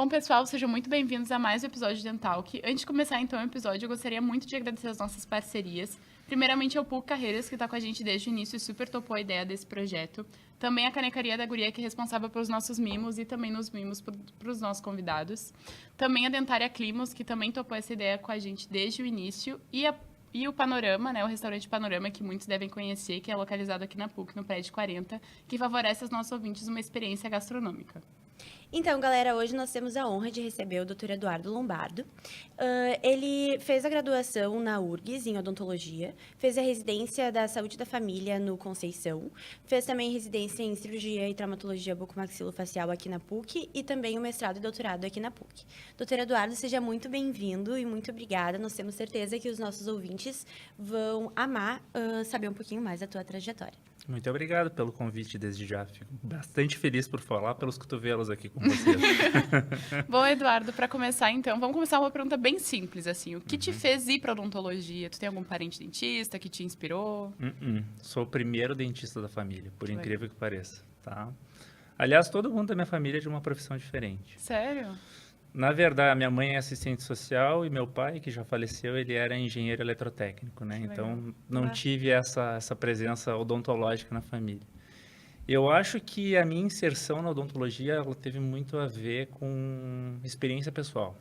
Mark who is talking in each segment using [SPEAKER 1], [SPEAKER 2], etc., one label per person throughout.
[SPEAKER 1] Bom, pessoal, sejam muito bem-vindos a mais um episódio de Dentalk. Antes de começar, então, o episódio, eu gostaria muito de agradecer as nossas parcerias. Primeiramente, ao PUC Carreiras, que está com a gente desde o início e super topou a ideia desse projeto. Também a Canecaria da Guria, que é responsável pelos nossos mimos e também nos mimos para os nossos convidados. Também a Dentária Climos, que também topou essa ideia com a gente desde o início. E o Panorama, né, o restaurante Panorama, que muitos devem conhecer, que é localizado aqui na PUC, no prédio 40, que favorece aos nossos ouvintes uma experiência gastronômica.
[SPEAKER 2] Então, galera, hoje nós temos a honra de receber o Dr. Eduardo Lombardo. Ele fez a graduação na URGS, em odontologia, fez a residência da Saúde da Família no Conceição, fez também residência em cirurgia e traumatologia bucomaxilofacial aqui na PUC e também o mestrado e doutorado aqui na PUC. Dr. Eduardo, seja muito bem-vindo e muito obrigada. Nós temos certeza que os nossos ouvintes vão amar saber um pouquinho mais da tua trajetória.
[SPEAKER 3] Muito obrigado pelo convite desde já. Fico bastante feliz por falar pelos cotovelos aqui com vocês.
[SPEAKER 1] Bom, Eduardo, para começar, então, vamos começar uma pergunta bem simples, assim. O que te fez ir para odontologia? Tu tem algum parente dentista que te inspirou?
[SPEAKER 3] Sou o primeiro dentista da família, por
[SPEAKER 1] Legal.
[SPEAKER 3] incrível que pareça, tá? Aliás, todo mundo da minha família é de uma profissão diferente.
[SPEAKER 1] Sério?
[SPEAKER 3] Na verdade, a minha mãe é assistente social e meu pai, que já faleceu, ele era engenheiro eletrotécnico, né?
[SPEAKER 1] Que
[SPEAKER 3] Então,
[SPEAKER 1] legal.
[SPEAKER 3] não tive essa presença odontológica na família. Eu acho que a minha inserção na odontologia, ela teve muito a ver com experiência pessoal,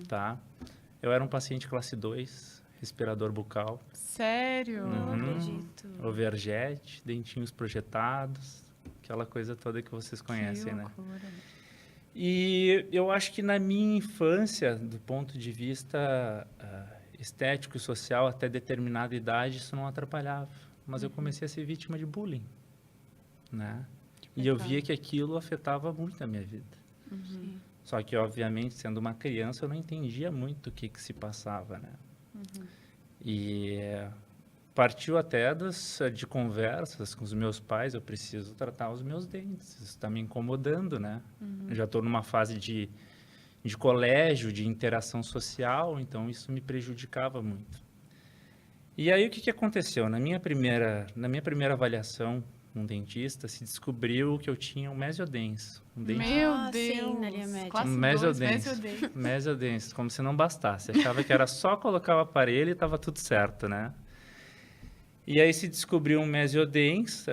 [SPEAKER 3] tá? Eu era um paciente classe 2, respirador bucal,
[SPEAKER 1] Sério?
[SPEAKER 2] Não acredito.
[SPEAKER 3] overjet, dentinhos projetados, aquela coisa toda que vocês conhecem,
[SPEAKER 1] Que
[SPEAKER 3] né?
[SPEAKER 1] loucura.
[SPEAKER 3] E eu acho que na minha infância, do ponto de vista estético e social, até determinada idade, isso não atrapalhava. Mas eu comecei a ser vítima de bullying, né? E eu via que aquilo afetava muito a minha vida. Só que, obviamente, sendo uma criança, eu não entendia muito o que se passava, né? E partiu até de conversas com os meus pais, eu preciso tratar os meus dentes, isso está me incomodando, né? Eu já estou numa fase de colégio, de interação social, então isso me prejudicava muito. E aí o que aconteceu? Na minha primeira avaliação com um dentista, se descobriu que eu tinha um mesiodens, um dente
[SPEAKER 1] Meu
[SPEAKER 2] Ah, sim,
[SPEAKER 1] Deus.
[SPEAKER 2] na linha média.
[SPEAKER 1] Classe
[SPEAKER 3] um
[SPEAKER 1] 2,
[SPEAKER 3] mesodens,
[SPEAKER 1] mesodens.
[SPEAKER 3] mesodens, como se não bastasse. Achava que era só colocar o aparelho e estava tudo certo, né? E aí se descobriu um mesiodens,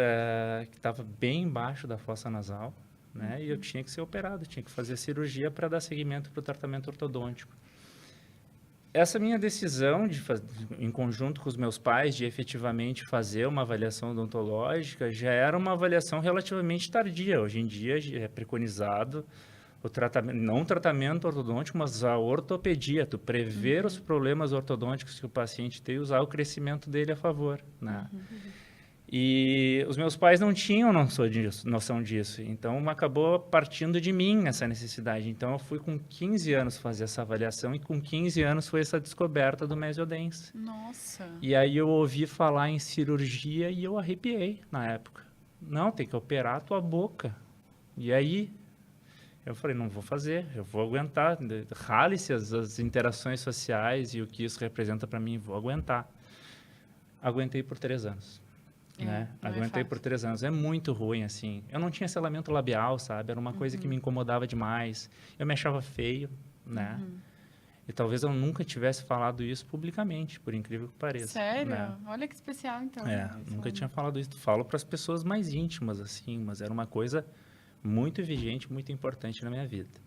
[SPEAKER 3] que estava bem embaixo da fossa nasal, né? E eu tinha que ser operado, tinha que fazer cirurgia para dar seguimento para o tratamento ortodôntico. Essa minha decisão, em conjunto com os meus pais, de efetivamente fazer uma avaliação odontológica, já era uma avaliação relativamente tardia. Hoje em dia é preconizado o tratamento, não o tratamento ortodôntico, mas a ortopedia, tu prever os problemas ortodônticos que o paciente tem e usar o crescimento dele a favor, né? E os meus pais não tinham noção disso, então acabou partindo de mim essa necessidade. Então eu fui com 15 anos fazer essa avaliação e com 15 anos foi essa descoberta do mesiodens.
[SPEAKER 1] Nossa.
[SPEAKER 3] E aí eu ouvi falar em cirurgia e eu arrepiei na época. Não, tem que operar a tua boca. E aí eu falei, não vou fazer, eu vou aguentar. Rale-se as interações sociais e o que isso representa para mim, vou aguentar. Aguentei por 3 anos. Né?
[SPEAKER 1] Não é
[SPEAKER 3] Aguentei
[SPEAKER 1] fácil.
[SPEAKER 3] por 3 anos. É muito ruim, assim. Eu não tinha selamento labial, sabe? Era uma coisa que me incomodava demais. Eu me achava feio, né? E talvez eu nunca tivesse falado isso publicamente, por incrível que pareça.
[SPEAKER 1] Sério?
[SPEAKER 3] Né?
[SPEAKER 1] Olha que especial, então.
[SPEAKER 3] Nunca tinha falado isso. Falo para as pessoas mais íntimas, assim, mas era uma coisa muito vigente, muito importante na minha vida.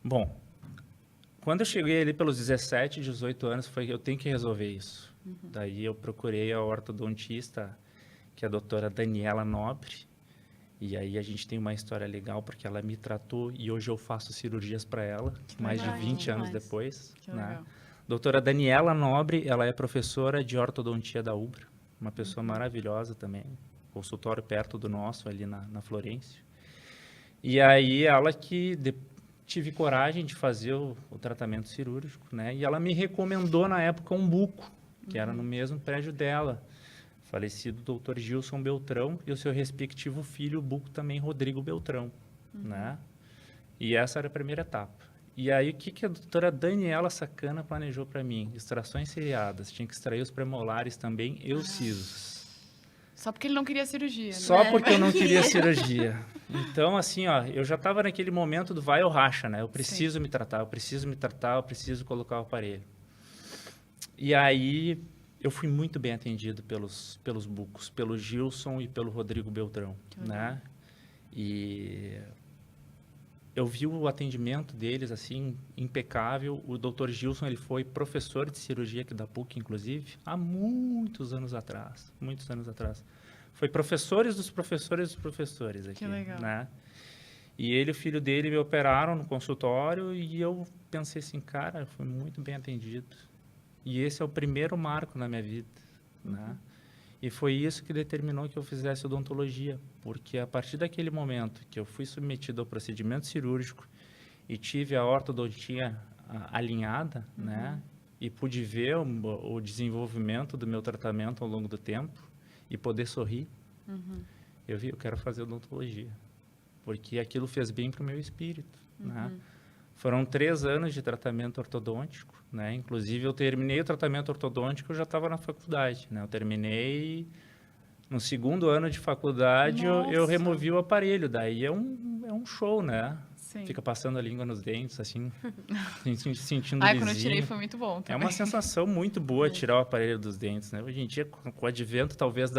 [SPEAKER 3] Bom, quando eu cheguei ali pelos 17, 18 anos, foi que eu tenho que resolver isso. Daí eu procurei a ortodontista, que é a doutora Daniela Nobre, e aí a gente tem uma história legal, porque ela me tratou e hoje eu faço cirurgias para ela, mais de
[SPEAKER 2] legal.
[SPEAKER 3] 20 anos
[SPEAKER 2] Demais.
[SPEAKER 3] depois.
[SPEAKER 1] Que
[SPEAKER 3] Né?
[SPEAKER 1] legal.
[SPEAKER 3] Doutora Daniela Nobre, ela é professora de ortodontia da UBRA, uma pessoa maravilhosa também, consultório perto do nosso, ali na Florêncio. E aí ela que tive coragem de fazer o tratamento cirúrgico, né? E ela me recomendou na época um buco, que era no mesmo prédio dela, falecido doutor Gilson Beltrão e o seu respectivo filho, o buco também, Rodrigo Beltrão, né? E essa era a primeira etapa. E aí, o que a doutora Daniela Sacana planejou para mim? Extrações seriadas, tinha que extrair os premolares também e os sisos.
[SPEAKER 1] Só porque ele não queria cirurgia, né?
[SPEAKER 3] Só porque eu não queria cirurgia. Então, assim, ó, eu já estava naquele momento do vai ou racha, né? Eu preciso me tratar, eu preciso colocar o aparelho. E aí, eu fui muito bem atendido pelos bucos, pelo Gilson e pelo Rodrigo Beltrão, né? E eu vi o atendimento deles, assim, impecável. O Dr. Gilson, ele foi professor de cirurgia aqui da PUC, inclusive, há muitos anos atrás. Foi professores dos professores aqui.
[SPEAKER 1] Que legal.
[SPEAKER 3] Né? E ele e o filho dele me operaram no consultório e eu pensei assim, cara, eu fui muito bem atendido. E esse é o primeiro marco na minha vida, né? E foi isso que determinou que eu fizesse odontologia, porque a partir daquele momento que eu fui submetido ao procedimento cirúrgico e tive a ortodontia alinhada, né? E pude ver o desenvolvimento do meu tratamento ao longo do tempo e poder sorrir, eu quero fazer odontologia, porque aquilo fez bem para o meu espírito, né? Foram 3 anos de tratamento ortodôntico, né? Inclusive, eu terminei o tratamento ortodôntico, eu já estava na faculdade, né? Eu terminei no 2º ano de faculdade, eu removi o aparelho. Daí é um show, né?
[SPEAKER 1] Sim.
[SPEAKER 3] Fica passando a língua nos dentes, assim, sentindo
[SPEAKER 1] Quando eu
[SPEAKER 3] lisinho.
[SPEAKER 1] tirei foi muito bom também.
[SPEAKER 3] É uma sensação muito boa tirar o aparelho dos dentes, né? Hoje em dia, com o advento, talvez,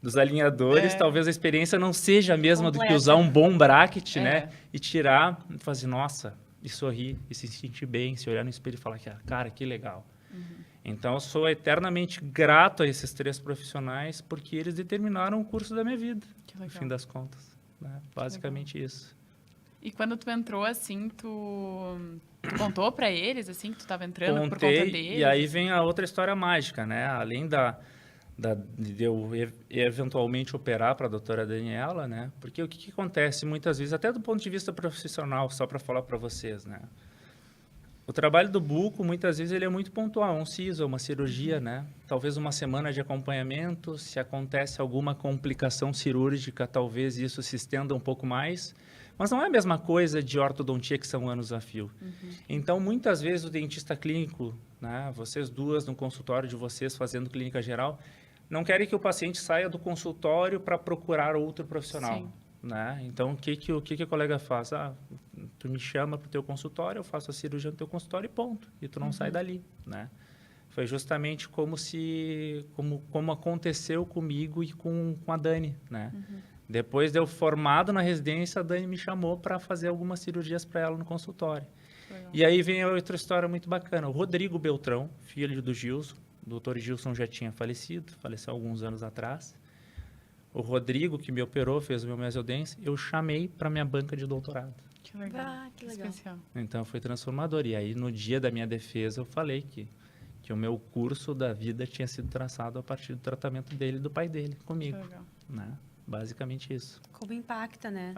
[SPEAKER 3] dos alinhadores, talvez a experiência não seja a mesma do que usar um bom bracket, né? E tirar, e fazer, nossa, e sorrir, e se sentir bem, se olhar no espelho e falar, cara, que legal. Então, eu sou eternamente grato a esses 3 profissionais, porque eles determinaram o curso da minha vida, no fim das contas. Né? Basicamente isso.
[SPEAKER 1] E quando tu entrou, assim, tu contou pra eles, assim, que tu estava entrando por conta deles?
[SPEAKER 3] E aí vem a outra história mágica, né? Além de eu eventualmente operar para a doutora Daniela, né? Porque o que acontece muitas vezes, até do ponto de vista profissional, só para falar para vocês, né? O trabalho do buco, muitas vezes, ele é muito pontual, um siso, uma cirurgia, né? Talvez uma semana de acompanhamento, se acontece alguma complicação cirúrgica, talvez isso se estenda um pouco mais, mas não é a mesma coisa de ortodontia, que são anos a fio. Então, muitas vezes, o dentista clínico, né? Vocês duas no consultório de vocês, fazendo clínica geral, não querem que o paciente saia do consultório para procurar outro profissional.
[SPEAKER 1] Sim.
[SPEAKER 3] Né? Então, o que a colega faz? Tu me chama para o teu consultório, eu faço a cirurgia no teu consultório e ponto. E tu não sai dali, né? Foi justamente como aconteceu comigo e com a Dani, né? Depois de eu formado na residência, a Dani me chamou para fazer algumas cirurgias para ela no consultório. Legal. E aí vem outra história muito bacana. O Rodrigo Beltrão, filho do Gilson, o doutor Gilson já tinha falecido, faleceu alguns anos atrás. O Rodrigo, que me operou, fez o meu mesodense, eu chamei para minha banca de doutorado.
[SPEAKER 1] Que legal. Que legal. Especial.
[SPEAKER 3] Então, foi transformador. E aí, no dia da minha defesa, eu falei que o meu curso da vida tinha sido traçado a partir do tratamento dele e do pai dele comigo. Que legal. Né? Basicamente isso.
[SPEAKER 2] Como impacta, né?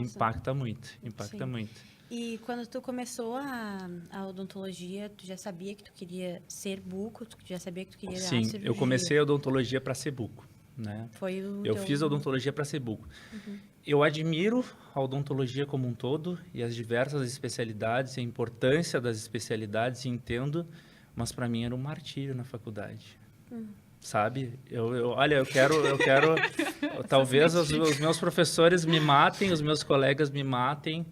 [SPEAKER 3] Impacta muito. Impacta muito.
[SPEAKER 2] E quando tu começou a odontologia, tu já sabia que tu queria ser buco? Tu já sabia que tu queria dar cirurgia?
[SPEAKER 3] Sim, eu comecei a odontologia para ser buco. Né? Eu fiz a odontologia para ser buco. Eu admiro a odontologia como um todo e as diversas especialidades, a importância das especialidades, entendo, mas para mim era um martírio na faculdade. Sabe? Olha, eu quero talvez os meus professores me matem, os meus colegas me matem,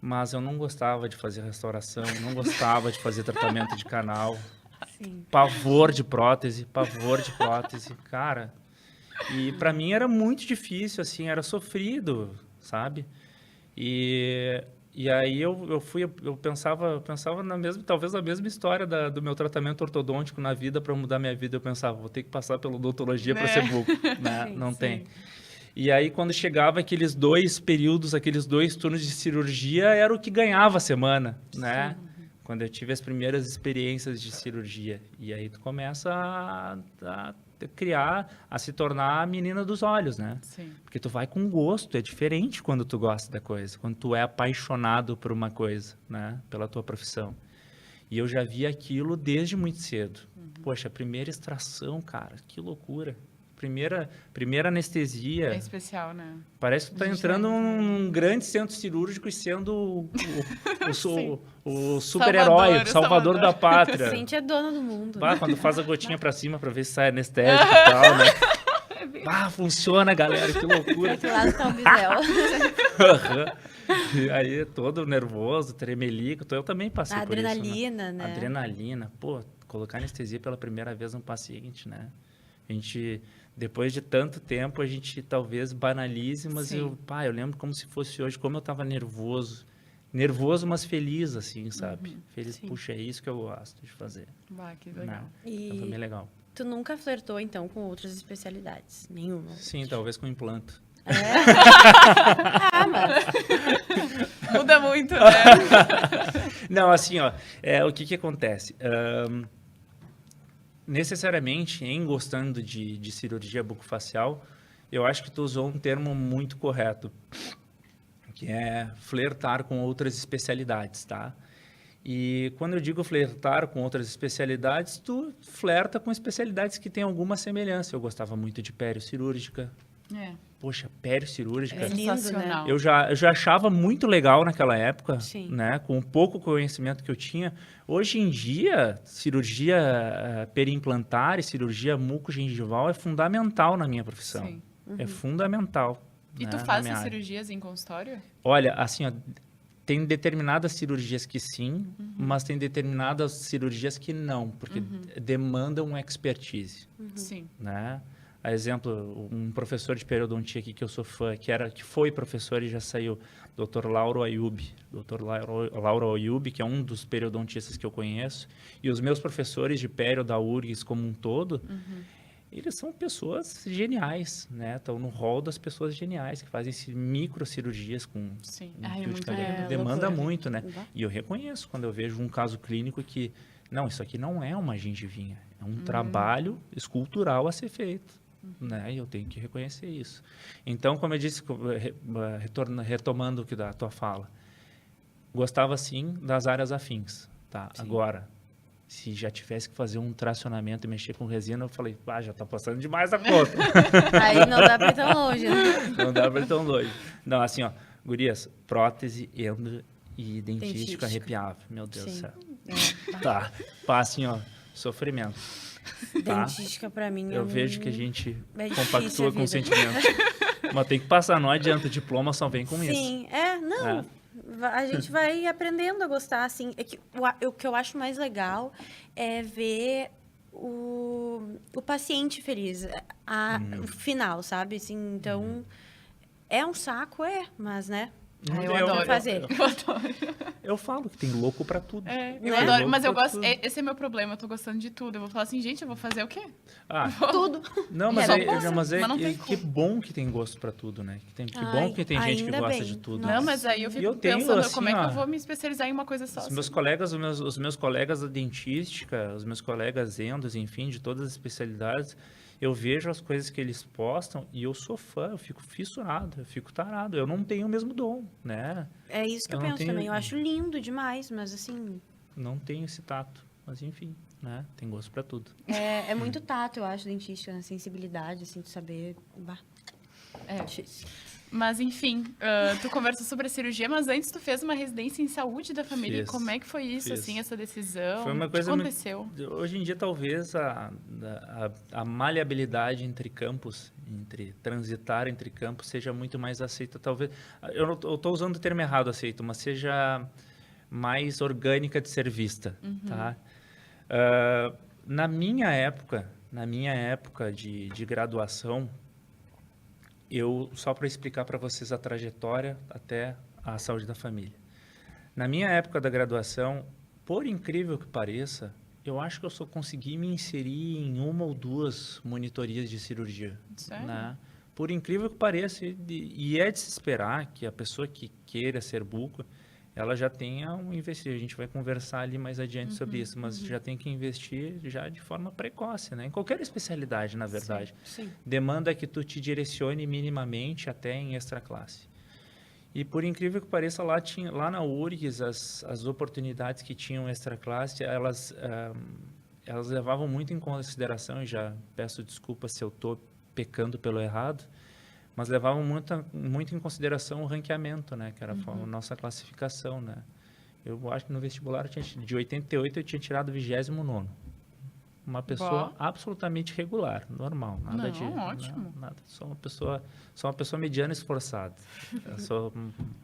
[SPEAKER 3] mas eu não gostava de fazer restauração, não gostava de fazer tratamento de canal.
[SPEAKER 2] Sim.
[SPEAKER 3] Pavor de prótese, cara. E para mim era muito difícil, assim, era sofrido, sabe? E aí eu pensava talvez na mesma história do meu tratamento ortodôntico na vida. Para mudar minha vida, eu pensava, vou ter que passar pela odontologia para ser buco, né?
[SPEAKER 1] Sim,
[SPEAKER 3] não
[SPEAKER 1] sim.
[SPEAKER 3] tem. E aí, quando chegava aqueles 2 períodos, aqueles 2 turnos de cirurgia, era o que ganhava a semana, né? Quando eu tive as primeiras experiências de cirurgia. E aí tu começa a se tornar a menina dos olhos, né?
[SPEAKER 1] Sim.
[SPEAKER 3] Porque tu vai com gosto, é diferente quando tu gosta da coisa, quando tu é apaixonado por uma coisa, né? Pela tua profissão. E eu já vi aquilo desde muito cedo. Poxa, a primeira extração, cara, que loucura. Primeira anestesia.
[SPEAKER 1] É especial, né?
[SPEAKER 3] Parece que tu tá entrando num grande centro cirúrgico e sendo o super-herói, o salvador da pátria.
[SPEAKER 2] Sente a dona do mundo.
[SPEAKER 3] Quando faz a gotinha pra cima pra ver se sai anestésico e tal, né? Ah, funciona, galera, que loucura.
[SPEAKER 2] Aqui lá tá o Bisel.
[SPEAKER 3] E aí, todo nervoso, tremelico. Eu também passei
[SPEAKER 2] A
[SPEAKER 3] por isso,
[SPEAKER 2] adrenalina, né?
[SPEAKER 3] Adrenalina. Pô, colocar anestesia pela primeira vez no paciente, né? A gente, depois de tanto tempo, a gente talvez banalize, mas
[SPEAKER 1] Sim.
[SPEAKER 3] eu lembro como se fosse hoje, como eu tava nervoso. Nervoso, mas feliz, assim, sabe? Feliz,
[SPEAKER 2] sim.
[SPEAKER 3] puxa, é isso que eu gosto de fazer.
[SPEAKER 1] Bah, que legal.
[SPEAKER 3] Não, então foi bem
[SPEAKER 2] E
[SPEAKER 3] legal.
[SPEAKER 2] tu nunca flertou, então, com outras especialidades? Nenhuma?
[SPEAKER 3] Sim, talvez com implanto.
[SPEAKER 2] Ah, mas...
[SPEAKER 1] Muda muito, né?
[SPEAKER 3] Não, assim, ó, o que acontece? Necessariamente, em gostando de cirurgia bucofacial, eu acho que tu usou um termo muito correto, que é flertar com outras especialidades, tá? E quando eu digo flertar com outras especialidades, tu flerta com especialidades que têm alguma semelhança. Eu gostava muito de periocirúrgica.
[SPEAKER 1] É.
[SPEAKER 3] Poxa, periocirúrgica.
[SPEAKER 2] É lindo,
[SPEAKER 1] Sensacional.
[SPEAKER 3] Eu já achava muito legal naquela época,
[SPEAKER 2] Sim.
[SPEAKER 3] né? Com o pouco conhecimento que eu tinha. Hoje em dia, cirurgia periimplantar e cirurgia mucogengival é fundamental na minha profissão.
[SPEAKER 1] Sim.
[SPEAKER 3] É fundamental.
[SPEAKER 1] E
[SPEAKER 3] né,
[SPEAKER 1] tu
[SPEAKER 3] na
[SPEAKER 1] faz
[SPEAKER 3] minha
[SPEAKER 1] essas
[SPEAKER 3] área.
[SPEAKER 1] cirurgias em consultório?
[SPEAKER 3] Olha, assim, ó, tem determinadas cirurgias que sim, mas tem determinadas cirurgias que não, porque demandam expertise,
[SPEAKER 1] Sim.
[SPEAKER 3] né? A exemplo, um professor de periodontia aqui que eu sou fã, que foi professor e já saiu, Dr. Lauro Ayub. Dr. Lauro Ayub, que é um dos periodontistas que eu conheço, e os meus professores de perio da URGS como um todo, eles são pessoas geniais, né? Estão no rol das pessoas geniais, que fazem microcirurgias com
[SPEAKER 1] Sim.
[SPEAKER 3] um
[SPEAKER 1] Ai, é
[SPEAKER 3] fio de
[SPEAKER 1] muito
[SPEAKER 3] cabelo.
[SPEAKER 1] lindo.
[SPEAKER 3] Demanda
[SPEAKER 1] Loucura.
[SPEAKER 3] muito, né? E eu reconheço quando eu vejo um caso clínico que, não, isso aqui não é uma gengivinha, é um trabalho escultural a ser feito. Né? E eu tenho que reconhecer isso. Então, como eu disse, retomando o da tua fala, gostava sim das áreas afins, tá? Agora, se já tivesse que fazer um tracionamento e mexer com resina, eu falei, já tá passando demais da conta.
[SPEAKER 2] Aí não dá pra ir tão longe, né?
[SPEAKER 3] Não dá pra ir tão longe. Não, assim, ó, gurias, prótese, endo e dentística
[SPEAKER 2] Dentística.
[SPEAKER 3] arrepiável. Meu Deus do
[SPEAKER 2] Sim.
[SPEAKER 3] céu.
[SPEAKER 2] É.
[SPEAKER 3] Tá, assim, ó, sofrimento. Tá?
[SPEAKER 2] Dentística pra mim
[SPEAKER 3] Eu vejo que a gente
[SPEAKER 2] é difícil a
[SPEAKER 3] compactua com
[SPEAKER 2] vida.
[SPEAKER 3] sentimentos. Mas tem que passar, não adianta. Diploma só vem com isso.
[SPEAKER 2] Sim, não. A gente vai aprendendo a gostar, assim. É que, o que eu acho mais legal é ver o paciente feliz, o final, sabe? Assim, então, é um saco, mas, né?
[SPEAKER 1] Eu
[SPEAKER 2] Tem que
[SPEAKER 1] adoro.
[SPEAKER 2] fazer.
[SPEAKER 1] Eu adoro.
[SPEAKER 3] Eu falo que tem louco pra tudo.
[SPEAKER 1] É,
[SPEAKER 2] Né?
[SPEAKER 1] eu adoro, mas eu
[SPEAKER 3] Louco pra
[SPEAKER 1] gosto.
[SPEAKER 3] tudo.
[SPEAKER 1] Esse é meu problema, eu tô gostando de tudo. Eu vou falar assim, gente, eu vou fazer o quê?
[SPEAKER 3] Ah,
[SPEAKER 2] Tudo.
[SPEAKER 3] não, mas,
[SPEAKER 1] Só
[SPEAKER 3] é,
[SPEAKER 1] posso,
[SPEAKER 3] mas
[SPEAKER 1] mas não tem
[SPEAKER 3] que
[SPEAKER 1] como.
[SPEAKER 3] bom que tem gosto pra tudo, né? Que
[SPEAKER 2] Ai,
[SPEAKER 3] bom que tem gente que
[SPEAKER 2] ainda
[SPEAKER 3] gosta
[SPEAKER 2] bem.
[SPEAKER 3] de tudo.
[SPEAKER 2] Nossa.
[SPEAKER 1] Não, mas aí eu
[SPEAKER 3] E
[SPEAKER 1] fico
[SPEAKER 3] eu tenho,
[SPEAKER 1] pensando
[SPEAKER 3] assim,
[SPEAKER 1] como é que
[SPEAKER 3] ó,
[SPEAKER 1] eu vou me especializar em uma coisa só.
[SPEAKER 3] Os meus colegas, os meus colegas da dentística, os meus colegas endos, enfim, de todas as especialidades, eu vejo as coisas que eles postam e eu sou fã, eu fico fissurado, eu fico tarado. Eu não tenho o mesmo dom, né?
[SPEAKER 2] É isso que eu
[SPEAKER 3] Eu não
[SPEAKER 2] penso
[SPEAKER 3] tenho-
[SPEAKER 2] também. Eu acho lindo demais, mas assim,
[SPEAKER 3] Não tenho esse tato. Mas enfim, né? Tem gosto pra tudo.
[SPEAKER 2] é muito tato, eu acho, dentística, na sensibilidade, assim, de saber. Bah,
[SPEAKER 1] É.
[SPEAKER 2] difícil.
[SPEAKER 1] Mas enfim, tu conversou sobre a cirurgia, mas antes tu fez uma residência em saúde da família.
[SPEAKER 3] Fiz.
[SPEAKER 1] Como é que foi isso,
[SPEAKER 3] Fiz.
[SPEAKER 1] assim, essa decisão?
[SPEAKER 3] Foi uma
[SPEAKER 1] O que
[SPEAKER 3] coisa
[SPEAKER 1] aconteceu?
[SPEAKER 3] Hoje em dia, talvez, a maleabilidade entre campos, transitar entre campos, seja muito mais aceita. Talvez, eu estou usando o termo errado, aceito, mas seja mais orgânica de ser vista, tá? Na minha época de graduação, só para explicar para vocês a trajetória até a saúde da família. Na minha época da graduação, por incrível que pareça, eu acho que eu só consegui me inserir em uma ou duas monitorias de cirurgia.
[SPEAKER 1] Sério?
[SPEAKER 3] Né? Por incrível que pareça, e é de se esperar que a pessoa que queira ser buco, ela já tenha um investimento. A gente vai conversar ali mais adiante sobre isso, mas já tem que investir já de forma precoce, né? Em qualquer especialidade, na verdade.
[SPEAKER 2] Sim.
[SPEAKER 3] Demanda que tu te direcione minimamente até em extra classe. E por incrível que pareça, lá na URGS, as oportunidades que tinham extra classe, elas levavam muito em consideração, e já peço desculpas se eu estou pecando pelo errado, mas levavam muito em consideração o ranqueamento, né? Que era a nossa classificação, né? Eu acho que no vestibular, de 88, eu tinha tirado 29º. uma pessoa absolutamente regular, normal, nada de...
[SPEAKER 1] ótimo.
[SPEAKER 3] Nada, sou uma pessoa mediana esforçada. Eu sou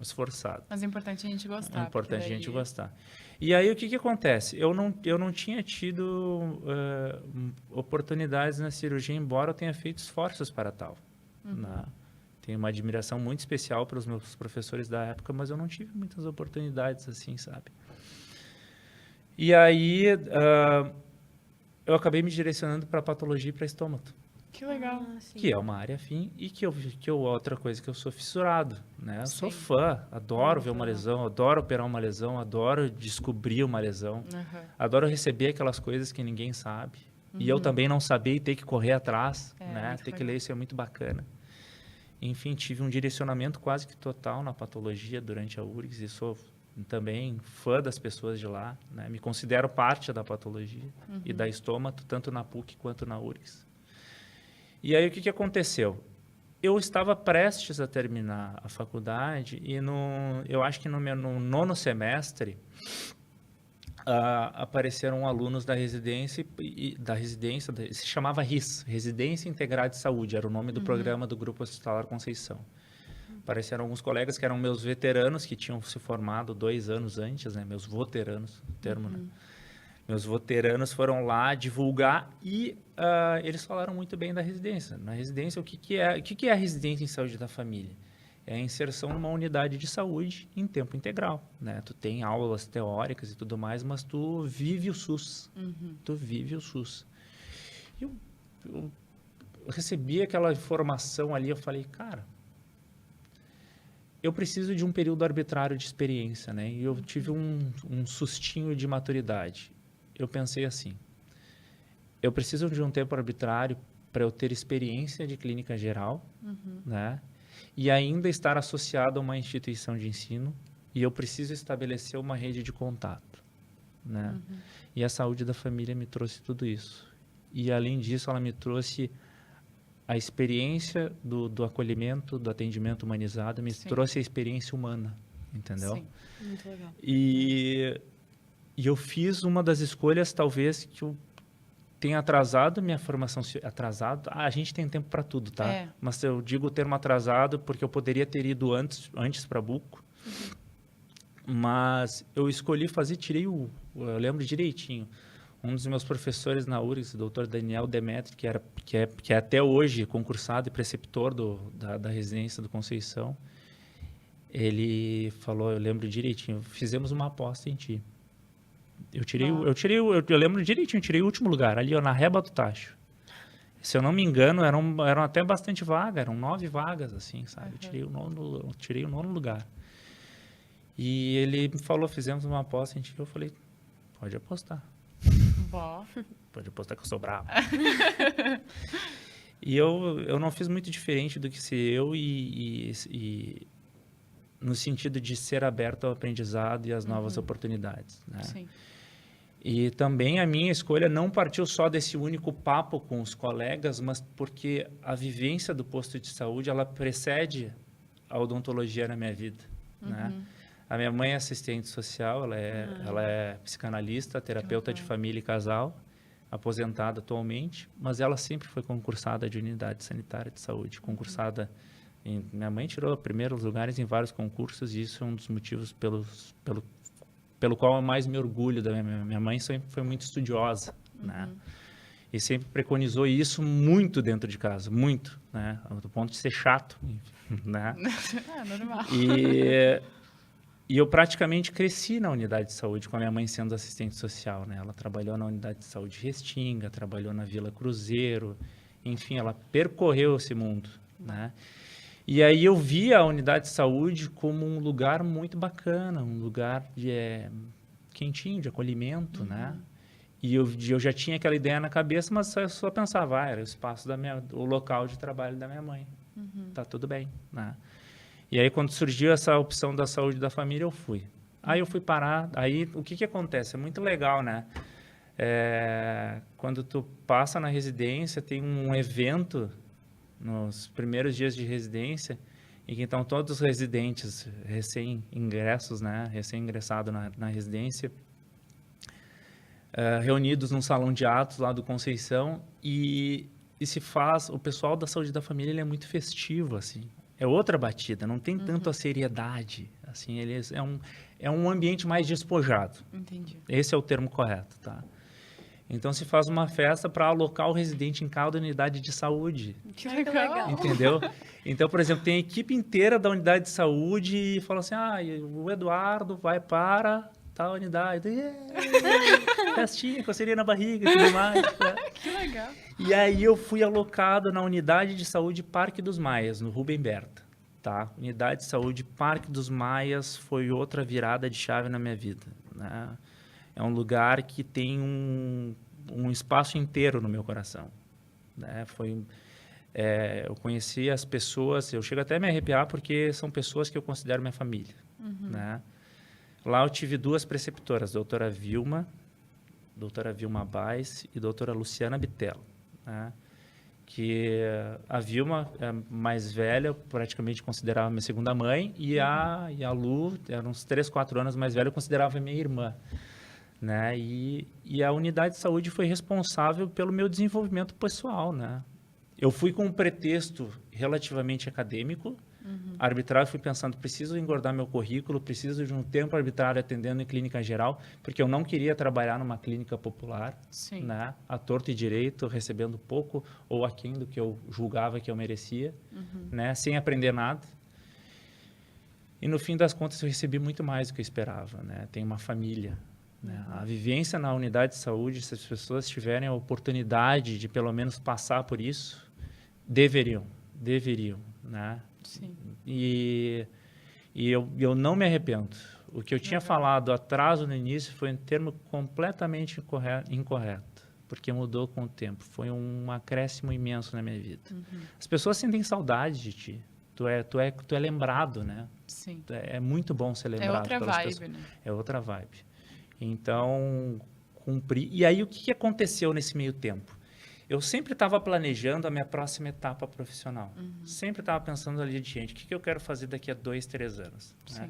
[SPEAKER 3] esforçado.
[SPEAKER 1] Mas é importante a gente gostar.
[SPEAKER 3] É importante a gente gostar. E aí, o que acontece? Eu não tinha tido oportunidades na cirurgia, embora eu tenha feito esforços para tal. Né? Tenho uma admiração muito especial para os meus professores da época, mas eu não tive muitas oportunidades assim, sabe? E aí, eu acabei me direcionando para patologia e para estômago.
[SPEAKER 1] Que legal.
[SPEAKER 3] Que é uma área afim e que outra coisa que eu sou fissurado, né? Eu sou
[SPEAKER 1] Sim.
[SPEAKER 3] fã, adoro ver uma lesão, adoro operar uma lesão, adoro descobrir uma lesão, adoro receber aquelas coisas que ninguém sabe. E eu também não saber e ter que correr atrás, né? Ter que ler, isso é muito bacana. Enfim, tive um direcionamento quase que total na patologia durante a URGS e sou também fã das pessoas de lá, né? Me considero parte da patologia e da estômago, tanto na PUC quanto na URGS. E aí, o que aconteceu? Eu estava prestes a terminar a faculdade e eu acho que no 9º semestre apareceram alunos da residência, se chamava RIS, Residência Integrada de Saúde, era o nome do programa do Grupo Hospitalar Conceição. Apareceram alguns colegas que eram meus veteranos, que tinham se formado 2 anos antes, né? Meus veteranos, termo, né? Meus veteranos foram lá divulgar e eles falaram muito bem da residência. Na residência, o que é a residência em saúde da família? É a inserção numa unidade de saúde em tempo integral, né? Tu tem aulas teóricas e tudo mais, mas tu vive o SUS. Tu vive o SUS. Eu recebi aquela informação ali, eu falei, cara, eu preciso de um período arbitrário de experiência, né? E eu tive um sustinho de maturidade. Eu pensei assim, eu preciso de um tempo arbitrário para eu ter experiência de clínica geral, né? E ainda estar associado a uma instituição de ensino, e eu preciso estabelecer uma rede de contato, né? E a saúde da família me trouxe tudo isso. E, além disso, ela me trouxe a experiência do acolhimento, do atendimento humanizado, me trouxe a experiência humana, entendeu?
[SPEAKER 1] Sim, muito legal.
[SPEAKER 3] E eu fiz uma das escolhas, talvez, que eu tenha atrasado minha formação. Atrasado? A gente tem tempo para tudo, tá? Mas eu digo o termo atrasado porque eu poderia ter ido antes para Buco. Mas eu escolhi fazer, eu lembro direitinho, um dos meus professores na URGS, o Dr. Daniel Demetri, que é até hoje concursado e preceptor da residência do Conceição, ele falou, eu lembro direitinho, fizemos uma aposta em ti. Eu lembro direitinho, tirei o último lugar, ali ó, na reba do tacho. Se eu não me engano, eram até bastante vagas, eram 9 vagas, assim, sabe? Eu tirei o 9º lugar. E ele me falou, fizemos uma aposta em ti, eu falei, pode apostar. Pode apostar que eu sou bravo. E eu não fiz muito diferente do que ser eu e no sentido de ser aberto ao aprendizado e às novas oportunidades, né?
[SPEAKER 1] Sim.
[SPEAKER 3] E também a minha escolha não partiu só desse único papo com os colegas, mas porque a vivência do posto de saúde, ela precede a odontologia na minha vida, né? A minha mãe é assistente social, ela é psicanalista, terapeuta de família e casal, aposentada atualmente, mas ela sempre foi concursada de unidade sanitária de saúde, concursada minha mãe tirou primeiros lugares em vários concursos e isso é um dos motivos pelo qual eu mais me orgulho da minha mãe. Sempre foi muito estudiosa, né? E sempre preconizou isso muito dentro de casa, muito, né? Do ponto de ser chato, né?
[SPEAKER 1] Normal.
[SPEAKER 3] E eu praticamente cresci na unidade de saúde com a minha mãe sendo assistente social, né? Ela trabalhou na unidade de saúde Restinga, trabalhou na Vila Cruzeiro, enfim, ela percorreu esse mundo, né? E aí eu via a unidade de saúde como um lugar muito bacana, um lugar quentinho, de acolhimento, né? E eu já tinha aquela ideia na cabeça, mas eu só pensava, era o espaço o local de trabalho da minha mãe. Tá tudo bem, né? E aí quando surgiu essa opção da saúde da família, eu fui. Aí eu fui parar, aí o que acontece? É muito legal, né? Quando tu passa na residência, tem um evento nos primeiros dias de residência, em que estão todos os residentes recém-ingressos, né, recém-ingressado na residência, reunidos num salão de atos lá do Conceição e se faz... O pessoal da saúde da família ele é muito festivo, assim. É outra batida, não tem tanto a seriedade. Assim, é um ambiente mais despojado.
[SPEAKER 1] Entendi.
[SPEAKER 3] Esse é o termo correto, tá? Então, se faz uma festa para alocar o residente em cada unidade de saúde.
[SPEAKER 1] Que legal.
[SPEAKER 3] Entendeu? Então, por exemplo, tem a equipe inteira da unidade de saúde e fala assim, o Eduardo vai para tal unidade. Festinha, coceirinha na barriga e tudo mais. Né?
[SPEAKER 1] Que legal.
[SPEAKER 3] E aí eu fui alocado na unidade de saúde Parque dos Maias, no Rubem Berta. Tá? Unidade de saúde Parque dos Maias foi outra virada de chave na minha vida. Né? É um lugar que tem um espaço inteiro no meu coração. Né? Eu conheci as pessoas, eu chego até a me arrepiar porque são pessoas que eu considero minha família. Né? Lá eu tive 2 preceptoras, doutora Vilma Baes e doutora Luciana Bitelo. Né? Que a Vilma é mais velha, praticamente considerava minha segunda mãe, e a Lu, era uns 3, 4 anos mais velha, eu considerava minha irmã. Né? E a unidade de saúde foi responsável pelo meu desenvolvimento pessoal. Né? Eu fui com um pretexto relativamente acadêmico, arbitrário, fui pensando, preciso engordar meu currículo, preciso de um tempo arbitrário atendendo em clínica geral, porque eu não queria trabalhar numa clínica popular, né? A torto e direito, recebendo pouco ou aquém do que eu julgava que eu merecia, né? Sem aprender nada. E no fim das contas eu recebi muito mais do que eu esperava. Né? Tenho uma família. Né? A vivência na unidade de saúde, se as pessoas tiverem a oportunidade de pelo menos passar por isso, deveriam, né?
[SPEAKER 1] Sim.
[SPEAKER 3] E eu não me arrependo. O que eu tinha falado atraso no início foi um termo completamente incorreto, porque mudou com o tempo. Foi um acréscimo imenso na minha vida. As pessoas sentem saudade de ti. Tu é lembrado, né?
[SPEAKER 1] Sim.
[SPEAKER 3] É muito bom ser lembrado.
[SPEAKER 1] É outra vibe,
[SPEAKER 3] pessoas.
[SPEAKER 1] né?
[SPEAKER 3] É outra vibe. Então, cumpri. E aí, o que aconteceu nesse meio tempo? Eu sempre estava planejando a minha próxima etapa profissional. Sempre estava pensando ali adiante, o que eu quero fazer daqui a 2, 3 anos. Né?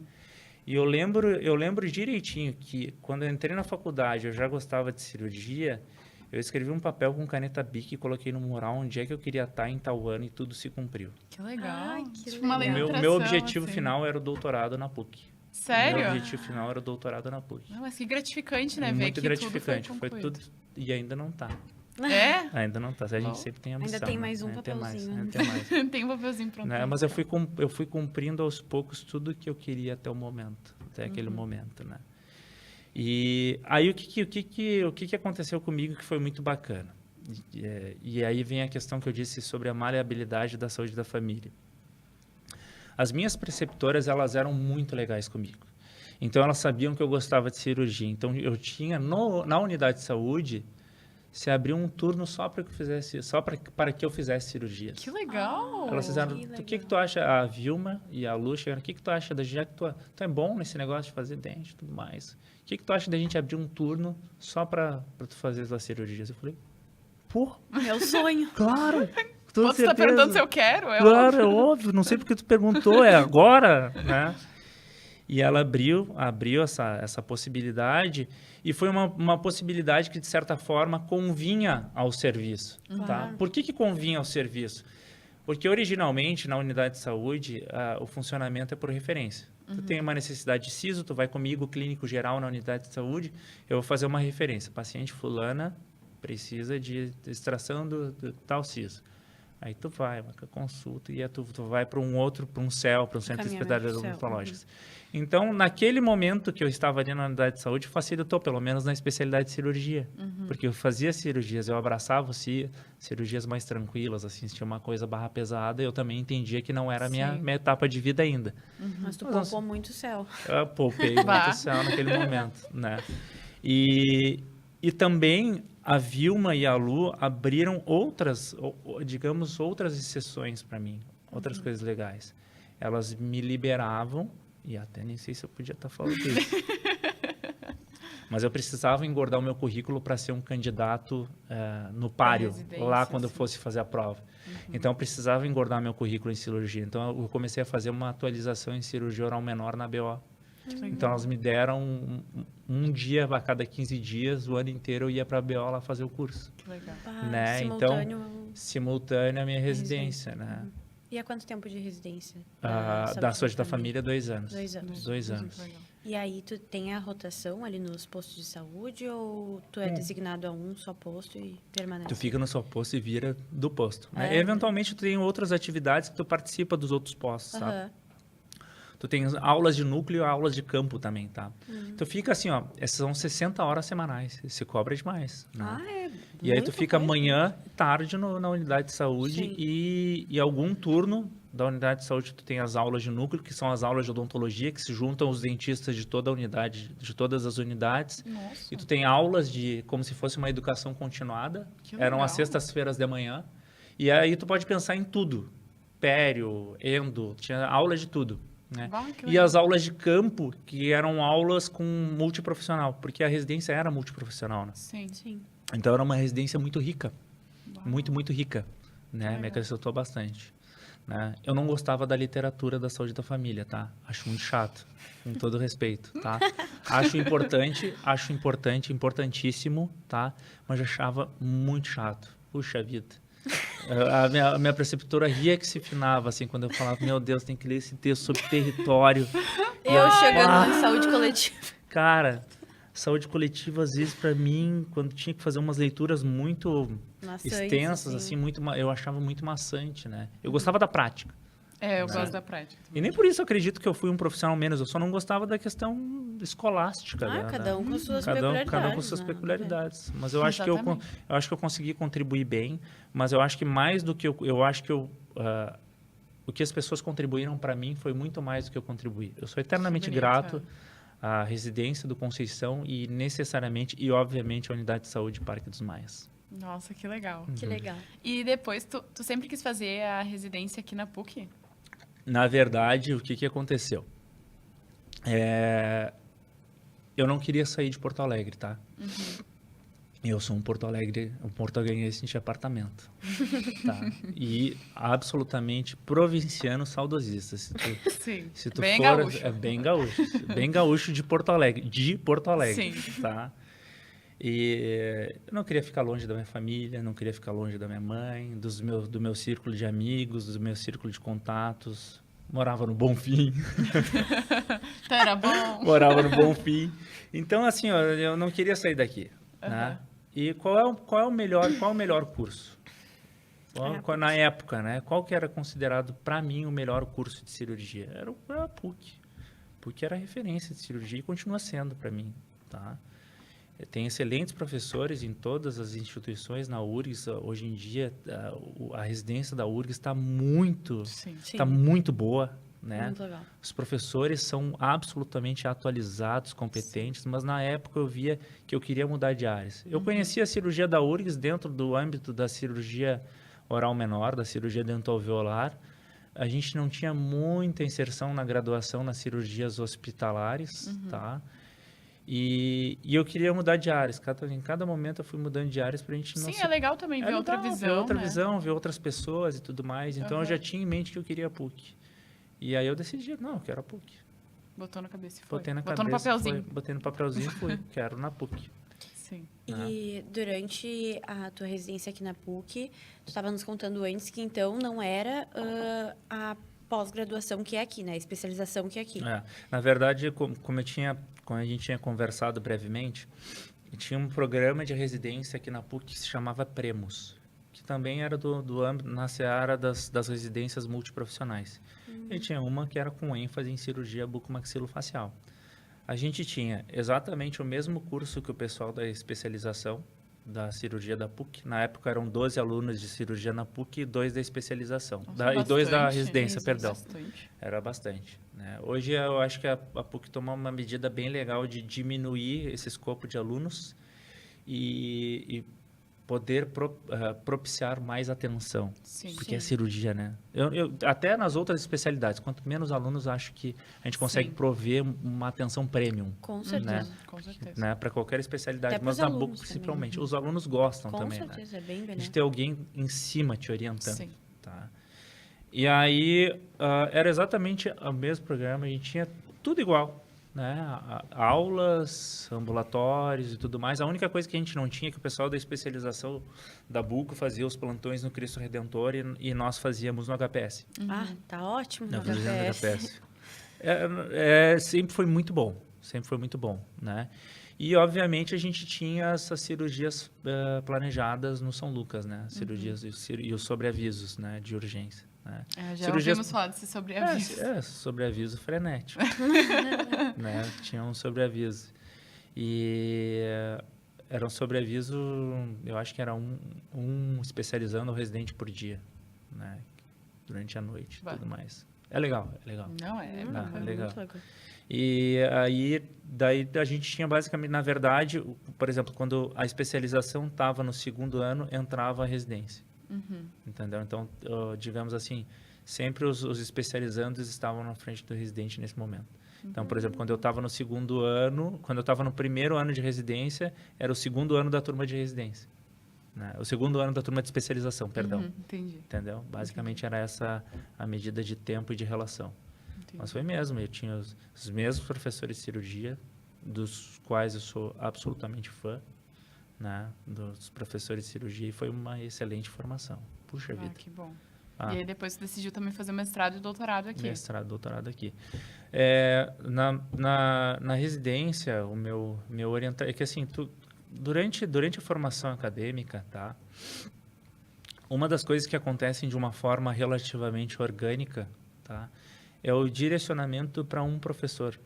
[SPEAKER 3] E eu lembro direitinho que, quando eu entrei na faculdade, eu já gostava de cirurgia, eu escrevi um papel com caneta Bic e coloquei no mural onde é que eu queria estar em tal ano e tudo se cumpriu.
[SPEAKER 1] Que legal.
[SPEAKER 2] Ai, que
[SPEAKER 1] Tipo uma
[SPEAKER 2] legal.
[SPEAKER 1] lei
[SPEAKER 3] O meu objetivo final era o doutorado na PUC.
[SPEAKER 1] Sério?
[SPEAKER 3] Meu objetivo final era o doutorado na PUC.
[SPEAKER 1] Não, mas que gratificante, né? Ver
[SPEAKER 3] Muito
[SPEAKER 1] que
[SPEAKER 3] gratificante.
[SPEAKER 1] tudo
[SPEAKER 3] Foi tudo. E ainda não está.
[SPEAKER 1] É?
[SPEAKER 3] Ainda não está. A gente sempre tem a missão.
[SPEAKER 2] Ainda tem mais um
[SPEAKER 3] né?
[SPEAKER 2] papelzinho.
[SPEAKER 3] Ainda tem mais.
[SPEAKER 1] Tem um papelzinho pronto.
[SPEAKER 3] Né? Mas eu fui cumprindo aos poucos tudo que eu queria até o momento, até aquele momento, né? E aí o que aconteceu comigo que foi muito bacana? E aí vem a questão que eu disse sobre a maleabilidade da saúde da família. As minhas preceptoras, elas eram muito legais comigo. Então elas sabiam que eu gostava de cirurgia. Então eu tinha na unidade de saúde se abriu um turno só para que eu fizesse, para que eu fizesse cirurgia.
[SPEAKER 1] Que legal!
[SPEAKER 3] Elas fizeram, o que tu acha, a Vilma e a Lu chegaram, o que tu acha da gente, já que tu é bom nesse negócio de fazer dente e tudo mais, o que tu acha da gente abrir um turno só para tu fazer as cirurgias? Eu falei, pô,
[SPEAKER 2] Meu sonho.
[SPEAKER 3] claro!
[SPEAKER 1] Você tá perguntando se eu quero?
[SPEAKER 3] Claro, é óbvio, não sei porque tu perguntou, é agora, né? E ela abriu essa possibilidade e foi uma possibilidade que, de certa forma, convinha ao serviço. Tá? Por que convinha ao serviço? Porque, originalmente, na unidade de saúde, o funcionamento é por referência. Tu tem uma necessidade de siso, tu vai comigo, clínico geral na unidade de saúde, eu vou fazer uma referência. Paciente fulana precisa de extração do tal siso. Aí tu vai, marca consulta e tu vai para um CEL, para um centro de especialidades odontológicas. Então, naquele momento que eu estava ali na unidade de saúde, facilitou, pelo menos na especialidade de cirurgia. Porque eu fazia cirurgias, eu abraçava cirurgias mais tranquilas, assim, se tinha uma coisa barra pesada, eu também entendia que não era a minha etapa de vida ainda.
[SPEAKER 2] Mas tu poupou muito céu.
[SPEAKER 3] Eu poupei muito céu naquele momento, né? E também a Vilma e a Lu abriram outras exceções para mim, outras coisas legais. Elas me liberavam, e até nem sei se eu podia estar falando isso, mas eu precisava engordar o meu currículo para ser um candidato no páreo, lá quando eu fosse fazer a prova. Então, eu precisava engordar meu currículo em cirurgia. Então, eu comecei a fazer uma atualização em cirurgia oral menor na BO. Então, elas me deram um dia a cada 15 dias, o ano inteiro eu ia para a BO lá fazer o curso.
[SPEAKER 1] Que legal.
[SPEAKER 3] Né?
[SPEAKER 2] Simultâneo.
[SPEAKER 3] Então, simultâneo à minha residência, né?
[SPEAKER 2] E há quanto tempo de residência?
[SPEAKER 3] Da saúde da família, 2 anos.
[SPEAKER 2] 2 anos.
[SPEAKER 3] 2 anos.
[SPEAKER 1] Que legal.
[SPEAKER 2] E aí, tu tem a rotação ali nos postos de saúde ou tu é designado a um só posto e permanece?
[SPEAKER 3] Tu fica no seu posto e vira do posto. Né?
[SPEAKER 2] É.
[SPEAKER 3] Eventualmente, tu tem outras atividades que tu participa dos outros postos, sabe?
[SPEAKER 2] Aham.
[SPEAKER 3] Tu tem aulas de núcleo e aulas de campo também, tá? Tu fica assim, ó, essas são 60 horas semanais. Se cobra demais, né?
[SPEAKER 2] É
[SPEAKER 3] E aí tu
[SPEAKER 2] muita
[SPEAKER 3] fica
[SPEAKER 2] coisa.
[SPEAKER 3] manhã e tarde na unidade de saúde
[SPEAKER 2] Sim.
[SPEAKER 3] e algum turno da unidade de saúde tu tem as aulas de núcleo, que são as aulas de odontologia, que se juntam os dentistas de toda a unidade, de todas as unidades.
[SPEAKER 1] Nossa.
[SPEAKER 3] E tu tem aulas de como se fosse uma educação continuada.
[SPEAKER 1] Que
[SPEAKER 3] Eram
[SPEAKER 1] legal.
[SPEAKER 3] às sextas-feiras de manhã. E aí tu pode pensar em tudo. Pério, endo, tinha aula de tudo. Né?
[SPEAKER 1] Bah, que
[SPEAKER 3] E
[SPEAKER 1] legal.
[SPEAKER 3] as aulas de campo, que eram aulas com multiprofissional, porque a residência era multiprofissional, né?
[SPEAKER 1] Sim.
[SPEAKER 2] Sim.
[SPEAKER 3] Então era uma residência muito rica,
[SPEAKER 1] Bah.
[SPEAKER 3] muito rica, né?
[SPEAKER 1] legal.
[SPEAKER 3] Me acrescentou bastante. Né? Eu não gostava da literatura da saúde da família, tá? Acho muito chato, com todo respeito, tá? Acho importante, importantíssimo, tá? Mas achava muito chato. Puxa vida. A minha preceptora ria que se finava, assim, quando eu falava, meu Deus, tem que ler esse texto sobre território.
[SPEAKER 2] Eu chegando em saúde coletiva.
[SPEAKER 3] Cara, saúde coletiva, às vezes, pra mim, quando tinha que fazer umas leituras muito
[SPEAKER 2] Maçantes,
[SPEAKER 3] extensas, assim, eu achava muito maçante, né? Eu gostava da prática.
[SPEAKER 1] É, eu gosto da prática.
[SPEAKER 3] E nem por isso eu acredito que eu fui um profissional menos, eu só não gostava da questão escolástica. né?
[SPEAKER 2] Cada um com suas
[SPEAKER 3] Cada
[SPEAKER 2] peculiaridades.
[SPEAKER 3] um com suas
[SPEAKER 2] né?
[SPEAKER 3] peculiaridades. Mas eu acho que eu
[SPEAKER 1] Exatamente.
[SPEAKER 3] acho que eu consegui contribuir bem, mas eu acho que mais do que eu acho que o que as pessoas contribuíram para mim foi muito mais do que eu contribuí. Eu sou eternamente
[SPEAKER 1] Que bonito,
[SPEAKER 3] grato à residência do Conceição e necessariamente e obviamente à unidade de saúde Parque dos Maias.
[SPEAKER 1] Nossa, que legal.
[SPEAKER 2] Que legal.
[SPEAKER 1] E depois, tu sempre quis fazer a residência aqui na PUC?
[SPEAKER 3] Na verdade, o que aconteceu? Eu não queria sair de Porto Alegre, tá? Eu sou um porto-alegrense de apartamento, tá? E absolutamente provinciano saudosista.
[SPEAKER 1] Sim.
[SPEAKER 3] Se tu
[SPEAKER 1] Bem
[SPEAKER 3] for,
[SPEAKER 1] gaúcho.
[SPEAKER 3] é bem gaúcho de Porto Alegre,
[SPEAKER 1] Sim.
[SPEAKER 3] tá? E eu não queria ficar longe da minha família, não queria ficar longe da minha mãe, do meu círculo de amigos, do meu círculo de contatos. Morava no Bonfim.
[SPEAKER 1] Então era bom.
[SPEAKER 3] Morava no Bonfim. Então, assim, ó, eu não queria sair daqui, né? E qual é o melhor curso? Na época, né? Qual que era considerado, para mim, o melhor curso de cirurgia? Era a PUC. PUC era a referência de cirurgia e continua sendo para mim, tá? Tem excelentes professores em todas as instituições na URGS. Hoje em dia, a residência da URGS está muito boa, né?
[SPEAKER 2] Muito legal.
[SPEAKER 3] Os professores são absolutamente atualizados, competentes, mas na época eu via que eu queria mudar de áreas. Eu conhecia a cirurgia da URGS dentro do âmbito da cirurgia oral menor, da cirurgia dentoalveolar. A gente não tinha muita inserção na graduação nas cirurgias hospitalares, tá? E eu queria mudar de áreas. Em cada momento eu fui mudando de áreas para a gente não
[SPEAKER 1] Sim, é legal também ver outra visão,
[SPEAKER 3] ver outra
[SPEAKER 1] né?
[SPEAKER 3] visão, ver outras pessoas e tudo mais. Então eu já tinha em mente que eu queria a PUC. E aí eu decidi, não, eu quero a PUC.
[SPEAKER 1] Botou na cabeça e foi.
[SPEAKER 3] Botei na
[SPEAKER 1] Botou no
[SPEAKER 3] cabeça,
[SPEAKER 1] papelzinho.
[SPEAKER 3] botei no papelzinho e fui. Quero na PUC.
[SPEAKER 1] Sim.
[SPEAKER 2] E durante a tua residência aqui na PUC, tu estava nos contando antes que então não era a pós-graduação que é aqui, né? A especialização que é aqui.
[SPEAKER 3] Na verdade, como a gente tinha conversado brevemente, tinha um programa de residência aqui na PUC que se chamava Premus, que também era do âmbito, na seara das residências multiprofissionais. E tinha uma que era com ênfase em cirurgia bucomaxilofacial. A gente tinha exatamente o mesmo curso que o pessoal da especialização da cirurgia da PUC. Na época eram 12 alunos de cirurgia na PUC e 2 da especialização. E 2 da residência, perdão.
[SPEAKER 1] Bastante.
[SPEAKER 3] Era bastante. Né? Hoje eu acho que a PUC tomou uma medida bem legal de diminuir esse escopo de alunos e poder propiciar mais atenção.
[SPEAKER 1] Sim.
[SPEAKER 3] Porque é cirurgia, né? Até nas outras especialidades, quanto menos alunos, acho que a gente consegue prover uma atenção premium.
[SPEAKER 2] Com certeza.
[SPEAKER 3] Né?
[SPEAKER 1] Com certeza.
[SPEAKER 3] Né? Para qualquer especialidade,
[SPEAKER 2] Até
[SPEAKER 3] mas
[SPEAKER 2] pros
[SPEAKER 3] na
[SPEAKER 2] alunos
[SPEAKER 3] PUC principalmente.
[SPEAKER 2] também.
[SPEAKER 3] Os alunos gostam
[SPEAKER 2] Com
[SPEAKER 3] também,
[SPEAKER 2] certeza,
[SPEAKER 3] né?
[SPEAKER 2] é bem
[SPEAKER 3] De
[SPEAKER 2] benéfico.
[SPEAKER 3] ter alguém em cima te orientando.
[SPEAKER 1] Sim.
[SPEAKER 3] Tá? E aí, era exatamente o mesmo programa, a gente tinha tudo igual. né? Aulas, ambulatórios e tudo mais. A única coisa que a gente não tinha é que o pessoal da especialização da Buco fazia os plantões no Cristo Redentor e nós fazíamos no HPS.
[SPEAKER 2] Ah, tá ótimo.
[SPEAKER 3] Na
[SPEAKER 2] no
[SPEAKER 3] fazenda do
[SPEAKER 2] HPS.
[SPEAKER 3] HPS. Sempre foi muito bom. Sempre foi muito bom, né? E, obviamente, a gente tinha essas cirurgias planejadas no São Lucas, né? Cirurgias e os sobreavisos, né? De urgência. Né?
[SPEAKER 1] Já
[SPEAKER 3] Cirurgias...
[SPEAKER 1] ouvimos falar desse sobreaviso.
[SPEAKER 3] Sobreaviso frenético. Né? Tinha um sobreaviso. E era um sobreaviso, eu acho que era um especializando o residente por dia, né? Durante a noite e tudo mais. É legal, é legal.
[SPEAKER 1] Não, é
[SPEAKER 3] legal. E aí, daí a gente tinha basicamente, na verdade, por exemplo, quando a especialização estava no 2º ano, entrava a residência. Entendeu? Então, digamos assim, sempre os especializandos estavam na frente do residente nesse momento. Então, por exemplo, quando eu estava no 2º ano, quando eu estava no 1º ano de residência, era o 2º ano da turma de residência. Né? O 2º ano da turma de especialização, perdão.
[SPEAKER 1] Entendi.
[SPEAKER 3] Entendeu? Basicamente era essa a medida de tempo e de relação.
[SPEAKER 1] Entendi.
[SPEAKER 3] Mas foi mesmo, eu tinha os mesmos professores de cirurgia, dos quais eu sou absolutamente fã, né? Dos professores de cirurgia, e foi uma excelente formação. Puxa vida.
[SPEAKER 1] Que bom. E aí depois você decidiu também fazer mestrado e doutorado aqui.
[SPEAKER 3] Mestrado e doutorado aqui. Na residência, o meu orientador... É que assim, durante a formação acadêmica, tá? Uma das coisas que acontecem de uma forma relativamente orgânica, tá? É o direcionamento para um professor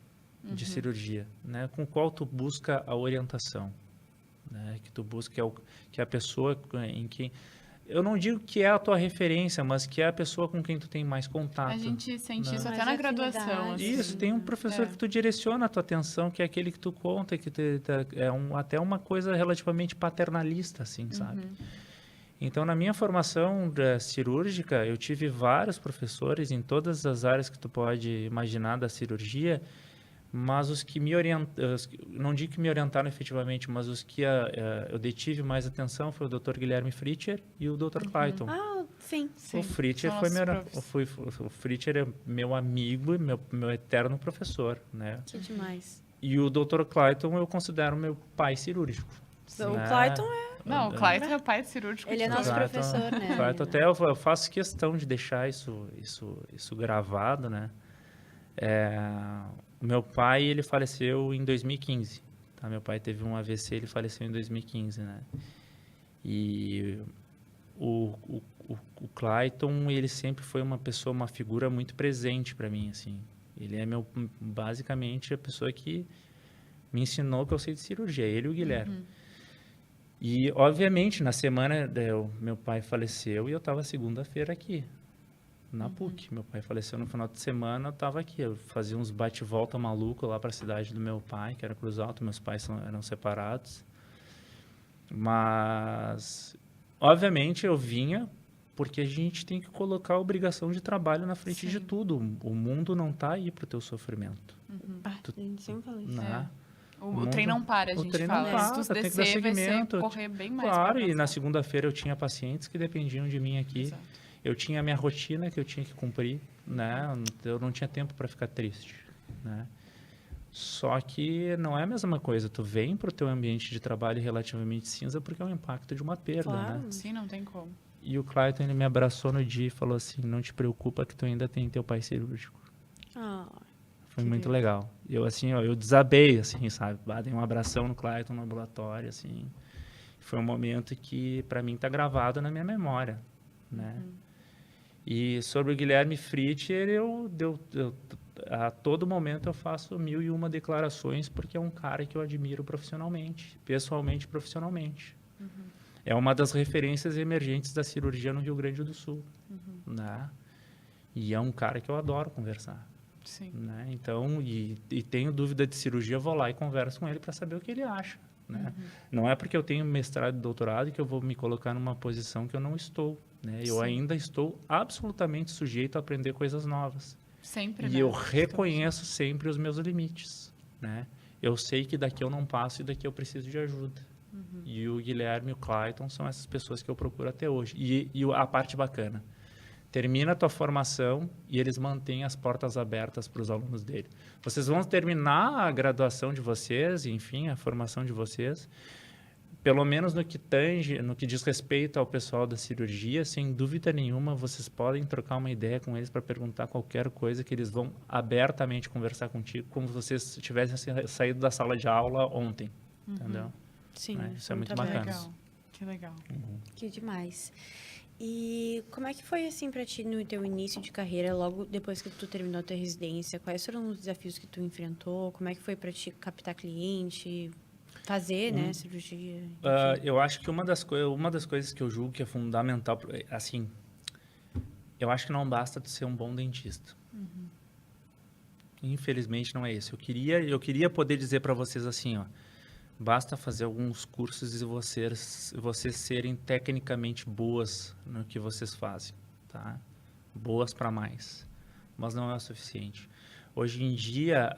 [SPEAKER 3] de cirurgia, né? Com o qual tu busca a orientação, né? Que tu busca que é a pessoa em quem... Eu não digo que é a tua referência, mas que é a pessoa com quem tu tem mais contato.
[SPEAKER 1] A gente sente
[SPEAKER 3] né?
[SPEAKER 1] isso até
[SPEAKER 2] Mais
[SPEAKER 1] na graduação.
[SPEAKER 2] afinidade.
[SPEAKER 1] Assim.
[SPEAKER 3] Isso, tem um professor que tu direciona a tua atenção, que é aquele que tu conta, que até uma coisa relativamente paternalista, assim, sabe? Então, na minha formação cirúrgica, eu tive vários professores em todas as áreas que tu pode imaginar da cirurgia, mas os que me orientaram, não digo que me orientaram efetivamente, mas os que eu detive mais atenção foi o Dr. Guilherme Fritcher e o Dr. Clayton.
[SPEAKER 2] Ah, sim.
[SPEAKER 3] O Fritcher o Fritcher é meu amigo e meu eterno professor, né?
[SPEAKER 2] Que demais.
[SPEAKER 3] E o Dr. Clayton eu considero meu pai cirúrgico.
[SPEAKER 2] Então,
[SPEAKER 3] né?
[SPEAKER 2] o Clayton
[SPEAKER 1] Não, o Clayton é o pai de cirúrgico.
[SPEAKER 2] Ele é nosso professor, né?
[SPEAKER 3] Clayton, até eu faço questão de deixar isso gravado, né? Meu pai, ele faleceu em 2015. Tá? Meu pai teve um AVC, ele faleceu em 2015, né? E o Clayton, ele sempre foi uma figura muito presente para mim, assim. Ele é basicamente a pessoa que me ensinou que eu sei de cirurgia, ele e o Guilherme. E, obviamente, na semana, meu pai faleceu e eu estava segunda-feira aqui, na PUC. Meu pai faleceu no final de semana, eu estava aqui. Eu fazia uns bate-volta maluco lá para a cidade do meu pai, que era Cruz Alta. Meus pais eram separados. Mas, obviamente, eu vinha porque a gente tem que colocar a obrigação de trabalho na frente de tudo. O mundo não está aí para o teu sofrimento.
[SPEAKER 2] A gente sempre fala isso.
[SPEAKER 3] Né?
[SPEAKER 1] O trem não para, a gente fala.
[SPEAKER 3] Não para,
[SPEAKER 1] Se tu
[SPEAKER 3] tem que dar
[SPEAKER 1] descer, vai ser
[SPEAKER 3] segmento.
[SPEAKER 1] correr bem mais.
[SPEAKER 3] Claro, e na segunda-feira eu tinha pacientes que dependiam de mim aqui.
[SPEAKER 1] Exato.
[SPEAKER 3] Eu tinha a minha rotina que eu tinha que cumprir, né? Eu não tinha tempo para ficar triste, né? Só que não é a mesma coisa. Tu vem para o teu ambiente de trabalho relativamente cinza porque é o impacto de uma perda,
[SPEAKER 2] Claro.
[SPEAKER 3] né?
[SPEAKER 1] Sim, não tem como.
[SPEAKER 3] E o Clayton, ele me abraçou no dia e falou assim, não te preocupa que tu ainda tem teu pai cirúrgico. Foi muito legal. Eu, assim, eu desabei, assim, sabe? Dei um abração no Clayton no ambulatório, assim. Foi um momento que, para mim, tá gravado na minha memória, né? E sobre o Guilherme Fritcher, a todo momento eu faço 1001 declarações, porque é um cara que eu admiro profissionalmente, pessoalmente e profissionalmente. É uma das referências emergentes da cirurgia no Rio Grande do Sul, né? E é um cara que eu adoro conversar.
[SPEAKER 1] Sim.
[SPEAKER 3] Né? Então, e tenho dúvida de cirurgia, vou lá e converso com ele para saber o que ele acha. Né? Não é porque eu tenho mestrado e doutorado que eu vou me colocar numa posição que eu não estou. Né? Eu ainda estou absolutamente sujeito a aprender coisas novas.
[SPEAKER 1] Sempre,
[SPEAKER 3] E
[SPEAKER 1] né?
[SPEAKER 3] eu reconheço sempre os meus limites. Né? Eu sei que daqui eu não passo e daqui eu preciso de ajuda. E o Guilherme e o Clayton são essas pessoas que eu procuro até hoje. E a parte bacana, termina a tua formação e eles mantêm as portas abertas para os alunos dele. Vocês vão terminar a graduação de vocês, enfim, a formação de vocês, pelo menos no que diz respeito ao pessoal da cirurgia, sem dúvida nenhuma, vocês podem trocar uma ideia com eles para perguntar qualquer coisa que eles vão abertamente conversar contigo, como se vocês tivessem saído da sala de aula ontem, entendeu?
[SPEAKER 2] Sim.
[SPEAKER 3] Isso é muito
[SPEAKER 1] Que
[SPEAKER 3] bacana.
[SPEAKER 1] legal. Que legal.
[SPEAKER 2] Que demais. E como é que foi, assim, pra ti no teu início de carreira, logo depois que tu terminou a tua residência? Quais foram os desafios que tu enfrentou? Como é que foi pra ti captar cliente, fazer, né, cirurgia? Enfim.
[SPEAKER 3] Eu acho que uma das coisas que eu julgo que é fundamental, assim, eu acho que não basta tu ser um bom dentista. Infelizmente não é isso. Eu queria poder dizer para vocês assim, ó, basta fazer alguns cursos e vocês serem tecnicamente boas no que vocês fazem, tá? Boas para mais, mas não é o suficiente. Hoje em dia,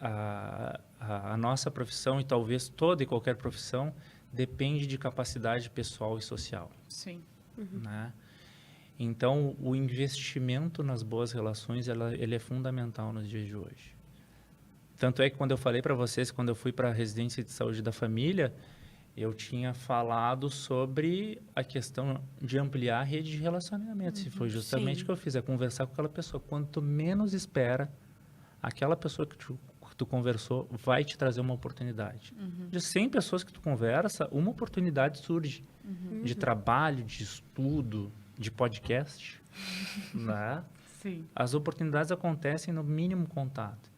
[SPEAKER 3] a nossa profissão, e talvez toda e qualquer profissão, depende de capacidade pessoal e social,
[SPEAKER 1] Sim.
[SPEAKER 3] né? Então, o investimento nas boas relações, ele é fundamental nos dias de hoje. Tanto é que quando eu falei para vocês, quando eu fui para a residência de saúde da família, eu tinha falado sobre a questão de ampliar a rede de relacionamentos. E foi justamente o que eu fiz, é conversar com aquela pessoa. Quanto menos espera, aquela pessoa que tu conversou vai te trazer uma oportunidade. De 100 pessoas que tu conversa, uma oportunidade surge. De trabalho, de estudo, de podcast. Né?
[SPEAKER 1] Sim.
[SPEAKER 3] As oportunidades acontecem no mínimo contato.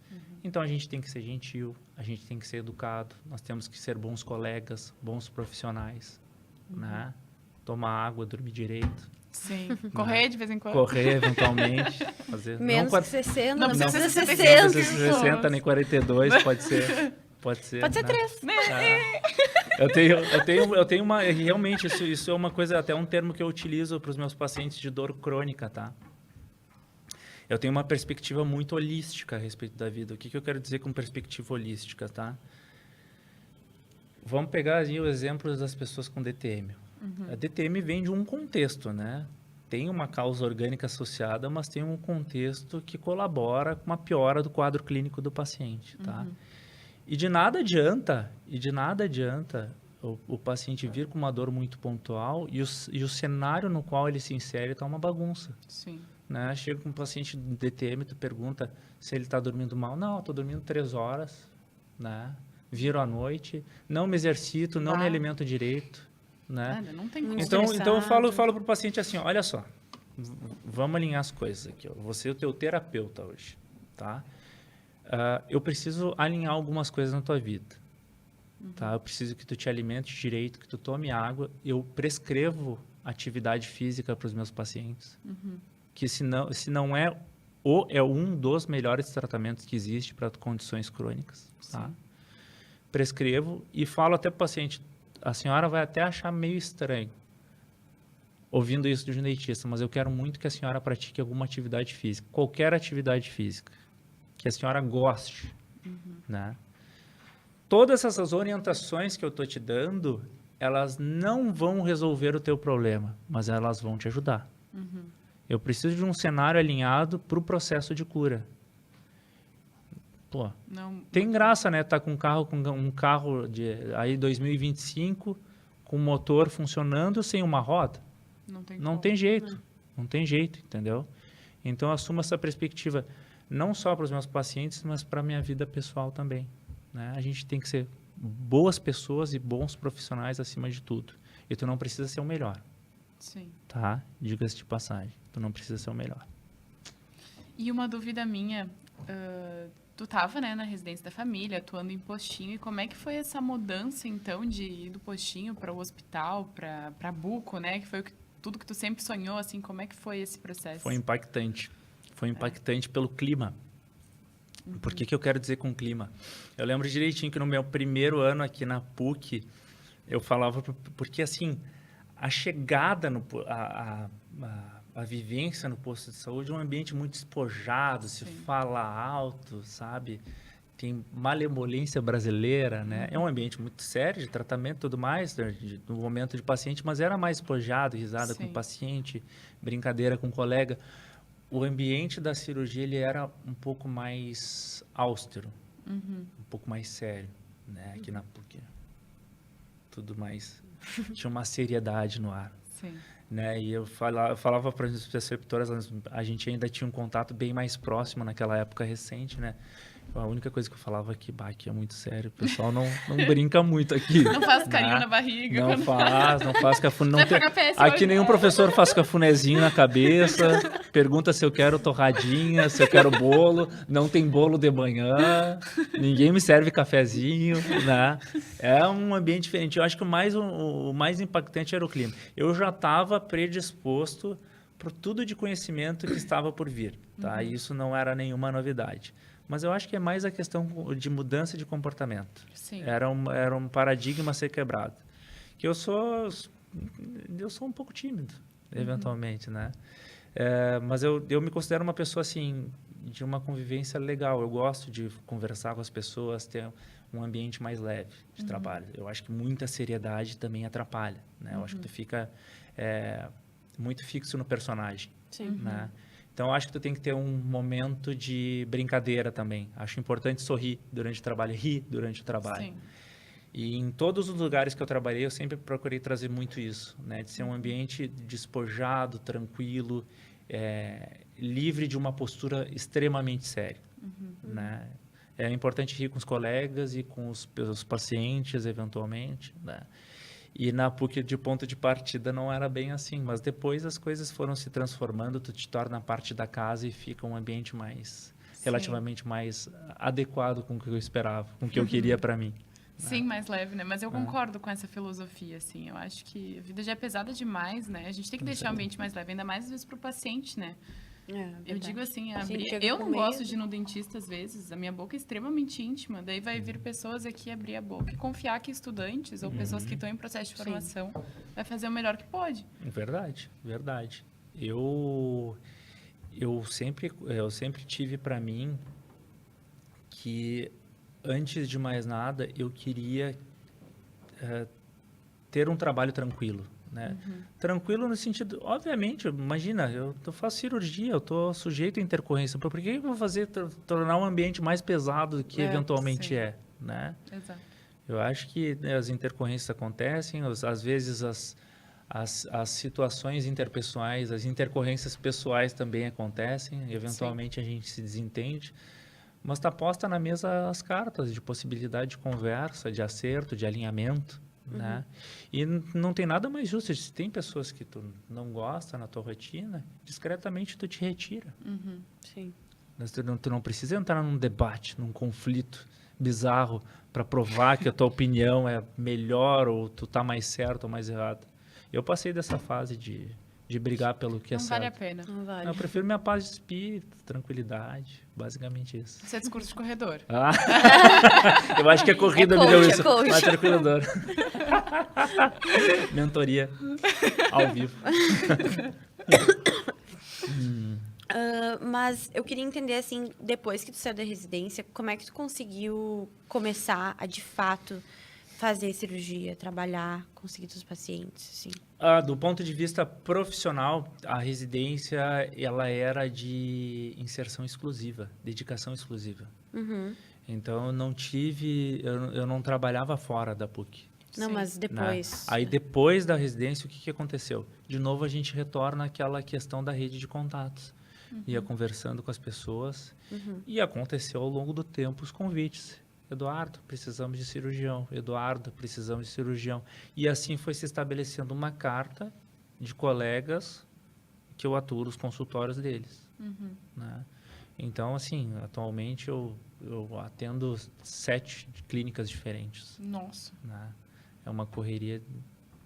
[SPEAKER 3] Então, a gente tem que ser gentil, a gente tem que ser educado, nós temos que ser bons colegas, bons profissionais, né? Tomar água, dormir direito.
[SPEAKER 1] Sim. Correr de vez em quando.
[SPEAKER 3] Correr, eventualmente. Fazer.
[SPEAKER 2] Menos que 60, não
[SPEAKER 1] precisa
[SPEAKER 2] precisa
[SPEAKER 1] ser
[SPEAKER 2] 60.
[SPEAKER 3] Não precisa ser 60 nem 42, pode ser. Pode ser
[SPEAKER 2] Pode ser
[SPEAKER 3] né?
[SPEAKER 2] 3.
[SPEAKER 3] Eu tenho uma... Realmente, isso é uma coisa, até um termo que eu utilizo para os meus pacientes de dor crônica, tá? Eu tenho uma perspectiva muito holística a respeito da vida. O que eu quero dizer com perspectiva holística, tá? Vamos pegar aí o exemplo das pessoas com DTM. A DTM vem de um contexto, né? Tem uma causa orgânica associada, mas tem um contexto que colabora com uma piora do quadro clínico do paciente, tá? E de nada adianta o paciente vir com uma dor muito pontual e o cenário no qual ele se insere está uma bagunça.
[SPEAKER 1] Sim.
[SPEAKER 3] Né? Chega com um paciente de DTM, tu pergunta se ele está dormindo mal. Não, estou dormindo 3 horas, né? Viro à noite, não me exercito, não me alimento direito, né?
[SPEAKER 1] Não tem como.
[SPEAKER 3] Então eu falo para o paciente assim, olha só, vamos alinhar as coisas aqui. Ó. Você é o teu terapeuta hoje, tá? Eu preciso alinhar algumas coisas na tua vida, tá? Eu preciso que tu te alimente direito, que tu tome água. Eu prescrevo atividade física para os meus pacientes. Que se não é um dos melhores tratamentos que existe para condições crônicas, tá? Prescrevo e falo até para o paciente, a senhora vai até achar meio estranho ouvindo isso de um dentista, mas eu quero muito que a senhora pratique alguma atividade física, qualquer atividade física, que a senhora goste, né? Todas essas orientações que eu estou te dando, elas não vão resolver o teu problema, mas elas vão te ajudar. Eu preciso de um cenário alinhado para o processo de cura. Pô, tem graça, né? Tá com um carro de aí 2025 com motor funcionando sem uma roda. Não tem jeito. Não tem jeito, entendeu? Então, eu assumo essa perspectiva não só para os meus pacientes, mas para a minha vida pessoal também, né? A gente tem que ser boas pessoas e bons profissionais acima de tudo. E tu não precisa ser o melhor.
[SPEAKER 1] Sim.
[SPEAKER 3] Tá? Diga-se de passagem. Tu não precisa ser o melhor.
[SPEAKER 1] E uma dúvida minha, tu tava, né, na residência da família, atuando em postinho, e como é que foi essa mudança, então, de ir do postinho para o hospital, para Buco, né, que foi tudo que tu sempre sonhou, assim, como é que foi esse processo?
[SPEAKER 3] Foi impactante. Foi impactante pelo clima. Por que eu quero dizer com clima? Eu lembro direitinho que no meu primeiro ano aqui na PUC, eu falava, porque assim, a chegada, a vivência no posto de saúde é um ambiente muito despojado, se fala alto, sabe? Tem malemolência brasileira, né? É um ambiente muito sério de tratamento e tudo mais, no momento de paciente, mas era mais despojado, risada com o paciente, brincadeira com o colega. o ambiente da cirurgia ele era um pouco mais austero, um pouco mais sério, né? Aqui na PUC. Tudo mais... Tinha uma seriedade no ar.
[SPEAKER 1] Sim.
[SPEAKER 3] Né? E eu falava para as preceptoras, a gente ainda tinha um contato bem mais próximo naquela época recente, né? A única coisa que eu falava aqui é muito sério, o pessoal não brinca muito aqui.
[SPEAKER 1] Não faz carinho
[SPEAKER 3] né?
[SPEAKER 1] na barriga.
[SPEAKER 3] Não faz cafuné. Não tem...
[SPEAKER 1] HPS,
[SPEAKER 3] Aqui nenhum professor faz cafunézinho na cabeça, pergunta se eu quero torradinha, se eu quero bolo, não tem bolo de manhã, ninguém me serve cafezinho, né? É um ambiente diferente. Eu acho que o mais impactante era o clima. Eu já estava predisposto para tudo de conhecimento que estava por vir, tá? E isso não era nenhuma novidade. Mas eu acho que é mais a questão de mudança de comportamento.
[SPEAKER 1] Sim.
[SPEAKER 3] Era um paradigma a ser quebrado. Que eu sou um pouco tímido, eventualmente, né? Mas eu me considero uma pessoa, assim, de uma convivência legal. Eu gosto de conversar com as pessoas, ter um ambiente mais leve de trabalho. Eu acho que muita seriedade também atrapalha, né? Eu acho que tu fica muito fixo no personagem, né? Então, eu acho que tu tem que ter um momento de brincadeira também. Acho importante sorrir durante o trabalho, rir durante o trabalho.
[SPEAKER 1] Sim.
[SPEAKER 3] E em todos os lugares que eu trabalhei, eu sempre procurei trazer muito isso, né? De ser um ambiente despojado, tranquilo, livre de uma postura extremamente séria, né? É importante rir com os colegas e com os pacientes, eventualmente, né? E na PUC, de ponto de partida, não era bem assim. Mas depois as coisas foram se transformando, tu te torna parte da casa e fica um ambiente relativamente mais adequado com o que eu esperava, com o que eu queria para mim.
[SPEAKER 1] Sim, mais leve, né? Mas eu concordo com essa filosofia, assim. Eu acho que a vida já é pesada demais, né? A gente tem que deixar o ambiente mais leve, ainda mais às vezes pro paciente, né? Eu digo assim, eu não gosto de ir no dentista às vezes, a minha boca é extremamente íntima, daí vai vir pessoas aqui abrir a boca e confiar que estudantes ou pessoas que estão em processo de formação vai fazer o melhor que pode.
[SPEAKER 3] Verdade, verdade. Eu sempre tive para mim que, antes de mais nada, eu queria ter um trabalho tranquilo. Né? Tranquilo no sentido, obviamente, imagina, eu faço cirurgia, eu estou sujeito a intercorrência, por que eu vou tornar um ambiente mais pesado do que eventualmente né?
[SPEAKER 1] Exato.
[SPEAKER 3] Eu acho que, né, as intercorrências acontecem, às vezes as situações interpessoais, as intercorrências pessoais também acontecem, eventualmente a gente se desentende, mas está posta na mesa as cartas de possibilidade de conversa, de acerto, de alinhamento. Né? E não tem nada mais justo. Se tem pessoas que tu não gosta na tua rotina, discretamente tu te retira.
[SPEAKER 2] Sim.
[SPEAKER 3] Tu não precisa entrar num debate, num conflito bizarro para provar que a tua opinião é melhor ou tu tá mais certo ou mais errado. Eu passei dessa fase de brigar pelo que é certo.
[SPEAKER 1] Não vale a pena.
[SPEAKER 2] Não vale.
[SPEAKER 3] Eu prefiro minha paz de espírito, tranquilidade, basicamente isso.
[SPEAKER 1] Isso é discurso de corredor.
[SPEAKER 3] Eu acho que a corrida me deu isso.
[SPEAKER 2] Coach.
[SPEAKER 3] Mais tranquilidor. Mentoria ao vivo.
[SPEAKER 2] Mas eu queria entender, assim, depois que tu saiu da residência, como é que tu conseguiu começar a, de fato, fazer cirurgia, trabalhar, conseguir teus pacientes, assim?
[SPEAKER 3] Do ponto de vista profissional, a residência ela era de inserção exclusiva, dedicação exclusiva. Então, eu não trabalhava fora da PUC.
[SPEAKER 2] Não, mas depois...
[SPEAKER 3] Né? Aí, depois da residência, o que aconteceu? De novo, a gente retorna àquela questão da rede de contatos. Ia conversando com as pessoas e aconteceu ao longo do tempo os convites. Eduardo, precisamos de cirurgião. Eduardo, precisamos de cirurgião. E assim foi se estabelecendo uma carta de colegas que eu atuo nos consultórios deles. Né? Então, assim, atualmente eu atendo 7 clínicas diferentes.
[SPEAKER 1] Nossa.
[SPEAKER 3] Né? É uma correria,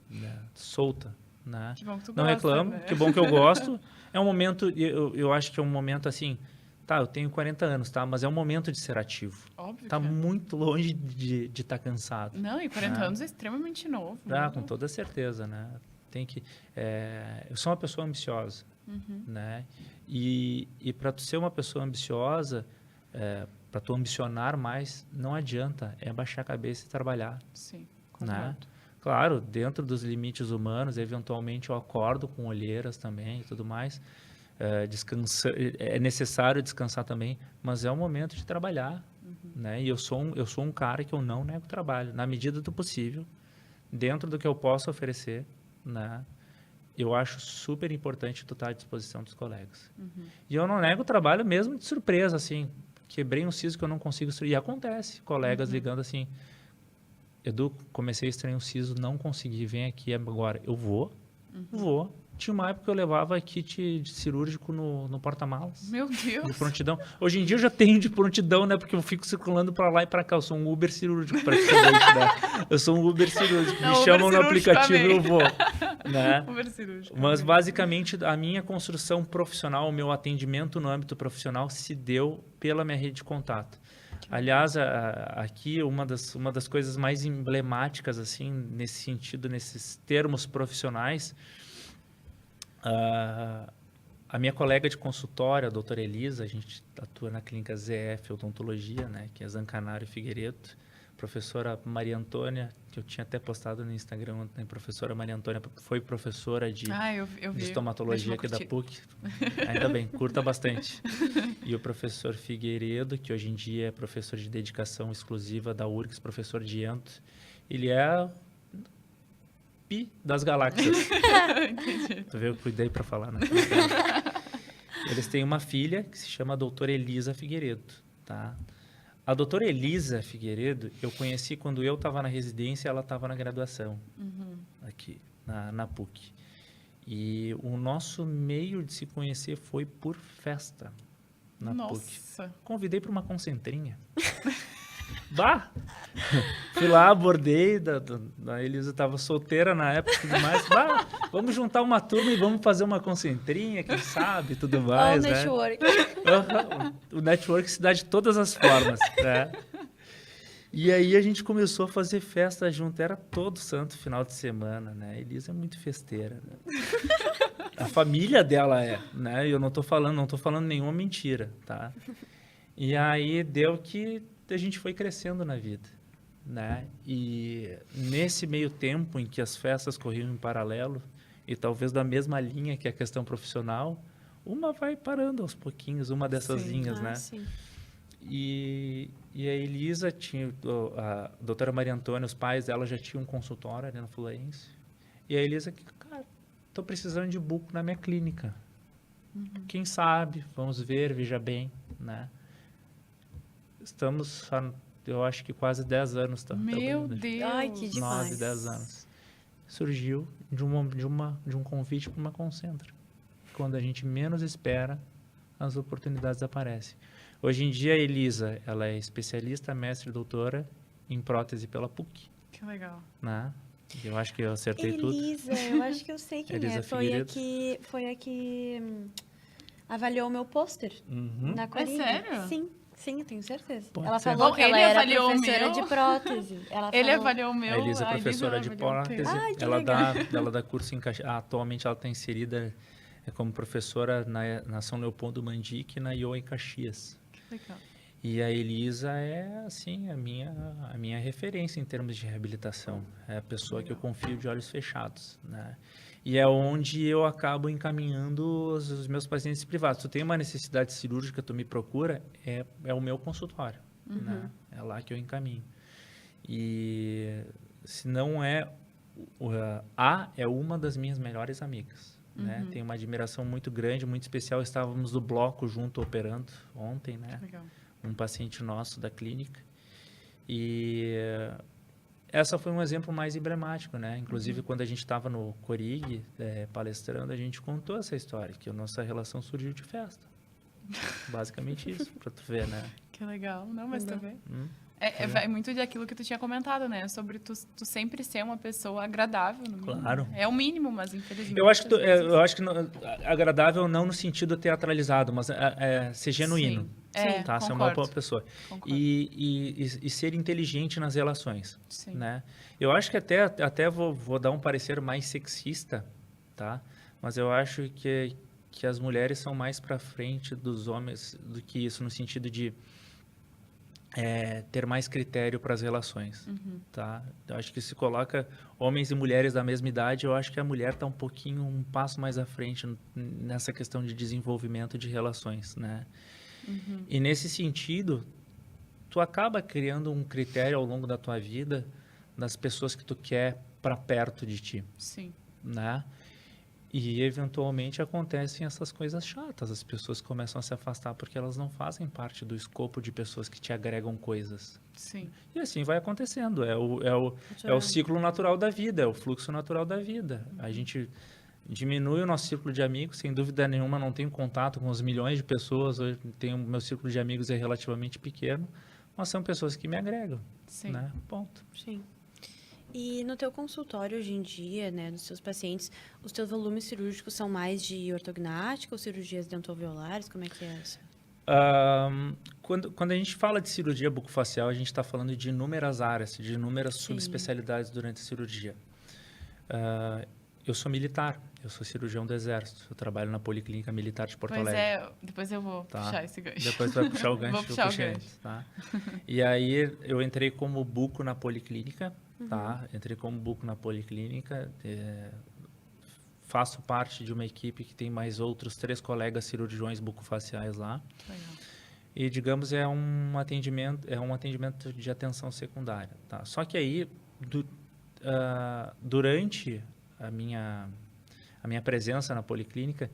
[SPEAKER 3] né, solta. Né?
[SPEAKER 1] Que bom que tu
[SPEAKER 3] não
[SPEAKER 1] gosta,
[SPEAKER 3] reclamo,
[SPEAKER 1] né?
[SPEAKER 3] que bom que eu gosto. É um momento, eu acho que é um momento assim, tá, eu tenho 40 anos, tá? Mas é um momento de ser ativo.
[SPEAKER 1] Óbvio
[SPEAKER 3] Tá
[SPEAKER 1] que é.
[SPEAKER 3] muito longe de estar cansado.
[SPEAKER 1] Não, e 40 anos é extremamente novo.
[SPEAKER 3] Com toda certeza, né? Tem que... eu sou uma pessoa ambiciosa, né? E para tu ser uma pessoa ambiciosa, para tu ambicionar mais, não adianta, é baixar a cabeça e trabalhar.
[SPEAKER 1] Sim,
[SPEAKER 3] Né?
[SPEAKER 1] concordo.
[SPEAKER 3] Claro, dentro dos limites humanos, eventualmente eu acordo com olheiras também e tudo mais, é necessário descansar também, mas é o momento de trabalhar, né? E eu sou um cara que eu não nego trabalho, na medida do possível, dentro do que eu posso oferecer, né? Eu acho super importante tu estar à disposição dos colegas. E eu não nego o trabalho mesmo de surpresa, assim, quebrei um siso que eu não consigo... E acontece, colegas ligando assim, Edu, comecei a estranhar um siso, não consegui, vem aqui agora. Eu vou. Tinha uma época que eu levava kit de cirúrgico no porta-malas.
[SPEAKER 1] Meu Deus.
[SPEAKER 3] De prontidão. Hoje em dia eu já tenho de prontidão, né? Porque eu fico circulando para lá e para cá. Eu sou um Uber cirúrgico, praticamente, né? Eu sou um Uber cirúrgico.
[SPEAKER 1] Não,
[SPEAKER 3] Me
[SPEAKER 1] Uber
[SPEAKER 3] chamam no
[SPEAKER 1] cirúrgico
[SPEAKER 3] aplicativo e
[SPEAKER 1] também.
[SPEAKER 3] eu vou. Né?
[SPEAKER 1] Uber cirúrgico.
[SPEAKER 3] Mas, basicamente, a minha construção profissional, o meu atendimento no âmbito profissional se deu pela minha rede de contato. Aliás, aqui, uma das coisas mais emblemáticas, assim, nesse sentido, nesses termos profissionais, a minha colega de consultório, a doutora Elisa, a gente atua na clínica ZF Odontologia, né, que é Zancanaro e Figueiredo. Professora Maria Antônia, que eu tinha até postado no Instagram ontem, professora Maria Antônia foi professora de
[SPEAKER 1] eu vi.
[SPEAKER 3] estomatologia aqui da PUC. Ainda bem, curta bastante. E o professor Figueiredo, que hoje em dia é professor de dedicação exclusiva da URGS, professor de ento. Ele é pi das galáxias. Tu vê, eu cuidei para falar, né? Eles têm uma filha que se chama doutora Elisa Figueiredo, tá? A doutora Elisa Figueiredo, eu conheci quando eu estava na residência e ela estava na graduação, aqui, na PUC. E o nosso meio de se conhecer foi por festa na PUC.
[SPEAKER 1] Nossa.
[SPEAKER 3] Convidei para uma concentrinha. Bah! Fui lá, abordei, a Elisa estava solteira na época e tudo mais. Bah, vamos juntar uma turma e vamos fazer uma concentrinha, quem sabe, tudo mais,
[SPEAKER 2] Olha o
[SPEAKER 3] né?
[SPEAKER 2] network.
[SPEAKER 3] O network se dá de todas as formas, né? E aí a gente começou a fazer festa junto, era todo santo final de semana, né? A Elisa é muito festeira, né? A família dela é, né? Eu não tô falando nenhuma mentira, tá? E aí deu que a gente foi crescendo na vida, né? E nesse meio tempo em que as festas corriam em paralelo, e talvez da mesma linha que a questão profissional, uma vai parando aos pouquinhos, uma dessas linhas, né?
[SPEAKER 2] Sim.
[SPEAKER 3] E a Elisa tinha, a doutora Maria Antônia, os pais dela já tinham um consultório ali na Fluência. E a Elisa, cara, tô precisando de buco na minha clínica. Quem sabe, vamos ver, veja bem, né? Estamos, eu acho que quase 10 anos.
[SPEAKER 1] Meu Deus.
[SPEAKER 2] Ai, que demais.
[SPEAKER 3] 9, 10 anos. Surgiu de um convite para uma concentra. Quando a gente menos espera, as oportunidades aparecem. Hoje em dia, a Elisa, ela é especialista, mestre e doutora em prótese pela PUC.
[SPEAKER 1] Que legal.
[SPEAKER 3] Né? Eu acho que eu acertei tudo.
[SPEAKER 2] Elisa, eu acho que eu sei quem
[SPEAKER 3] Elisa
[SPEAKER 2] é. Foi a que avaliou o meu pôster na Coringa.
[SPEAKER 1] sério?
[SPEAKER 2] Sim, eu tenho certeza.
[SPEAKER 3] Pode
[SPEAKER 2] Ela
[SPEAKER 3] ser.
[SPEAKER 2] falou
[SPEAKER 1] Bom,
[SPEAKER 2] que ela
[SPEAKER 1] ele
[SPEAKER 2] era
[SPEAKER 1] avaliou o
[SPEAKER 2] professora
[SPEAKER 1] meu.
[SPEAKER 2] de prótese.
[SPEAKER 1] Ele
[SPEAKER 2] falou...
[SPEAKER 1] avaliou o meu.
[SPEAKER 3] A Elisa é
[SPEAKER 1] a
[SPEAKER 3] professora de
[SPEAKER 1] avaliou o teu.
[SPEAKER 3] prótese.
[SPEAKER 2] Ai, que
[SPEAKER 3] ela
[SPEAKER 2] legal.
[SPEAKER 3] dá curso em Caxias. Atualmente ela está inserida como professora na São Leopoldo Mandique e na IOA em Caxias.
[SPEAKER 1] Que legal.
[SPEAKER 3] E a Elisa é, assim, a minha referência em termos de reabilitação. É a pessoa que eu confio de olhos fechados, né? E é onde eu acabo encaminhando os meus pacientes privados. Se tu tem uma necessidade cirúrgica, tu me procura, é o meu consultório, né? É lá que eu encaminho. E se não é... é uma das minhas melhores amigas, né? Tenho uma admiração muito grande, muito especial. Estávamos no bloco junto operando ontem, né?
[SPEAKER 1] Legal.
[SPEAKER 3] Um paciente nosso da clínica. E essa foi um exemplo mais emblemático, né? Inclusive, quando a gente estava no Corig, palestrando, a gente contou essa história, que a nossa relação surgiu de festa. Basicamente isso, para tu ver, né?
[SPEAKER 1] Que legal. Não, mas tu vê. É muito daquilo que tu tinha comentado, né? Sobre tu sempre ser uma pessoa agradável. No mínimo.
[SPEAKER 3] Claro.
[SPEAKER 1] É o mínimo, mas infelizmente...
[SPEAKER 3] Eu acho que,
[SPEAKER 1] às vezes-
[SPEAKER 3] eu acho que agradável não no sentido teatralizado, mas ser genuíno.
[SPEAKER 1] Sim,
[SPEAKER 3] Tá? Ser uma
[SPEAKER 1] concordo.
[SPEAKER 3] boa pessoa.
[SPEAKER 1] Concordo.
[SPEAKER 3] E ser inteligente nas relações.
[SPEAKER 1] Sim.
[SPEAKER 3] Né? Eu acho que até vou dar um parecer mais sexista, tá? Mas eu acho que as mulheres são mais para frente dos homens do que isso, no sentido de ter mais critério para as relações, tá? Eu acho que se coloca homens e mulheres da mesma idade, eu acho que a mulher está um passo mais à frente nessa questão de desenvolvimento de relações, né? E nesse sentido, tu acaba criando um critério ao longo da tua vida das pessoas que tu quer para perto de ti,
[SPEAKER 1] Sim.
[SPEAKER 3] né? E eventualmente acontecem essas coisas chatas, as pessoas começam a se afastar porque elas não fazem parte do escopo de pessoas que te agregam coisas.
[SPEAKER 1] Sim.
[SPEAKER 3] E assim vai acontecendo, é o ciclo natural da vida, é o fluxo natural da vida. A gente diminui o nosso círculo de amigos, sem dúvida nenhuma não tenho contato com os milhões de pessoas, hoje meu círculo de amigos é relativamente pequeno, mas são pessoas que me agregam,
[SPEAKER 1] Sim.
[SPEAKER 3] né? Ponto.
[SPEAKER 2] Sim. E no teu consultório hoje em dia, né, dos seus pacientes, os teus volumes cirúrgicos são mais de ortognática ou cirurgias dentoalveolares? Como é que é isso?
[SPEAKER 3] Quando a gente fala de cirurgia bucofacial, a gente está falando de inúmeras áreas, de inúmeras subespecialidades durante a cirurgia. Eu sou militar, eu sou cirurgião do Exército, eu trabalho na Policlínica Militar de Porto Alegre.
[SPEAKER 1] Depois eu vou puxar esse gancho.
[SPEAKER 3] Depois tu vai puxar o gancho.
[SPEAKER 1] Vou puxar o gancho.
[SPEAKER 3] Antes, tá? E aí eu entrei como buco na Policlínica, tá? Entrei como buco na Policlínica, faço parte de uma equipe que tem mais outros 3 colegas cirurgiões bucofaciais lá.
[SPEAKER 1] Legal.
[SPEAKER 3] E, digamos, é um atendimento de atenção secundária, tá? Só que aí, durante a minha presença na Policlínica,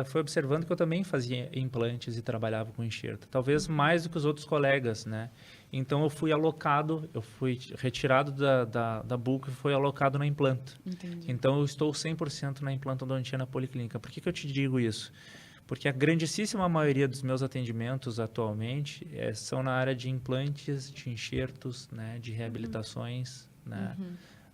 [SPEAKER 3] foi observando que eu também fazia implantes e trabalhava com enxerto. Talvez mais do que os outros colegas, né? Então, eu fui retirado da buco e fui alocado na implanta.
[SPEAKER 1] Entendi.
[SPEAKER 3] Então, eu estou 100% na implantodontia na Policlínica. Por que eu te digo isso? Porque a grandíssima maioria dos meus atendimentos atualmente são na área de implantes, de enxertos, né? De reabilitações, né?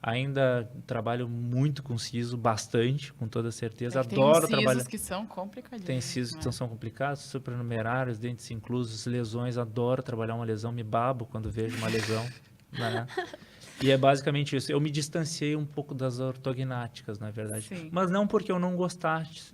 [SPEAKER 3] Ainda trabalho muito com siso, bastante, com toda certeza. Adoro trabalhar.
[SPEAKER 1] Tem sisos que são complicadíssimos.
[SPEAKER 3] Tem sisos que são complicados, supranumerários, dentes inclusos, lesões. Adoro trabalhar uma lesão, me babo quando vejo uma lesão, né? E é basicamente isso. Eu me distanciei um pouco das ortognáticas, na verdade.
[SPEAKER 1] Sim.
[SPEAKER 3] Mas não porque eu não gostasse,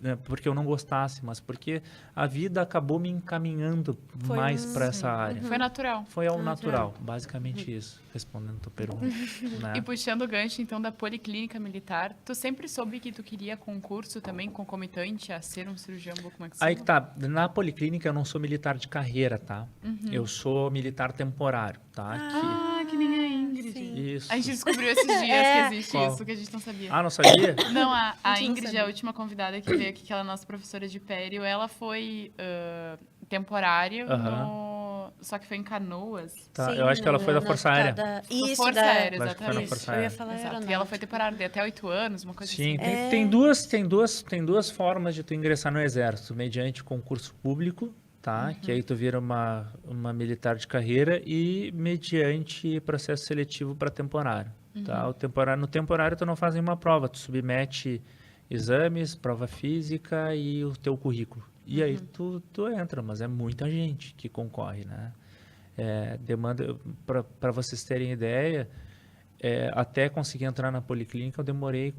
[SPEAKER 3] mas porque a vida acabou me encaminhando mais para essa área.
[SPEAKER 1] Foi natural.
[SPEAKER 3] Foi ao natural, basicamente isso, respondendo a tua pergunta. Né?
[SPEAKER 1] E puxando o gancho, então, da Policlínica Militar, tu sempre soube que tu queria concurso também concomitante a ser um cirurgião bucomaxilar?
[SPEAKER 3] Aí que tá, na Policlínica eu não sou militar de carreira, tá? Eu sou militar temporário, tá?
[SPEAKER 1] Que nem a Ingrid.
[SPEAKER 3] Isso.
[SPEAKER 1] A gente descobriu esses dias que existe isso, que a gente não sabia.
[SPEAKER 3] Ah, não sabia?
[SPEAKER 1] Não, a
[SPEAKER 2] não
[SPEAKER 1] Ingrid,
[SPEAKER 2] sabia.
[SPEAKER 1] a última convidada que veio aqui, que ela é nossa professora de pério, ela foi temporária, só que foi em Canoas.
[SPEAKER 3] Tá, eu acho que ela foi da Força Aérea.
[SPEAKER 2] Isso,
[SPEAKER 1] Força
[SPEAKER 2] da...
[SPEAKER 1] Aérea,
[SPEAKER 3] Eu acho que foi na
[SPEAKER 1] exatamente.
[SPEAKER 3] Força
[SPEAKER 2] Eu ia
[SPEAKER 3] Aérea.
[SPEAKER 2] falar
[SPEAKER 1] Exato. E ela
[SPEAKER 2] aeronáutica.
[SPEAKER 1] foi temporária de até 8 anos, uma coisa
[SPEAKER 3] Sim,
[SPEAKER 1] assim.
[SPEAKER 3] tem duas formas de tu ingressar no Exército, mediante concurso público, tá? Que aí tu vira uma militar de carreira e mediante processo seletivo para temporário, tá? No temporário tu não faz nenhuma prova, tu submete exames, prova física e o teu currículo. E aí tu entra, mas é muita gente que concorre, né? Demanda, para vocês terem ideia, até conseguir entrar na Policlínica, eu demorei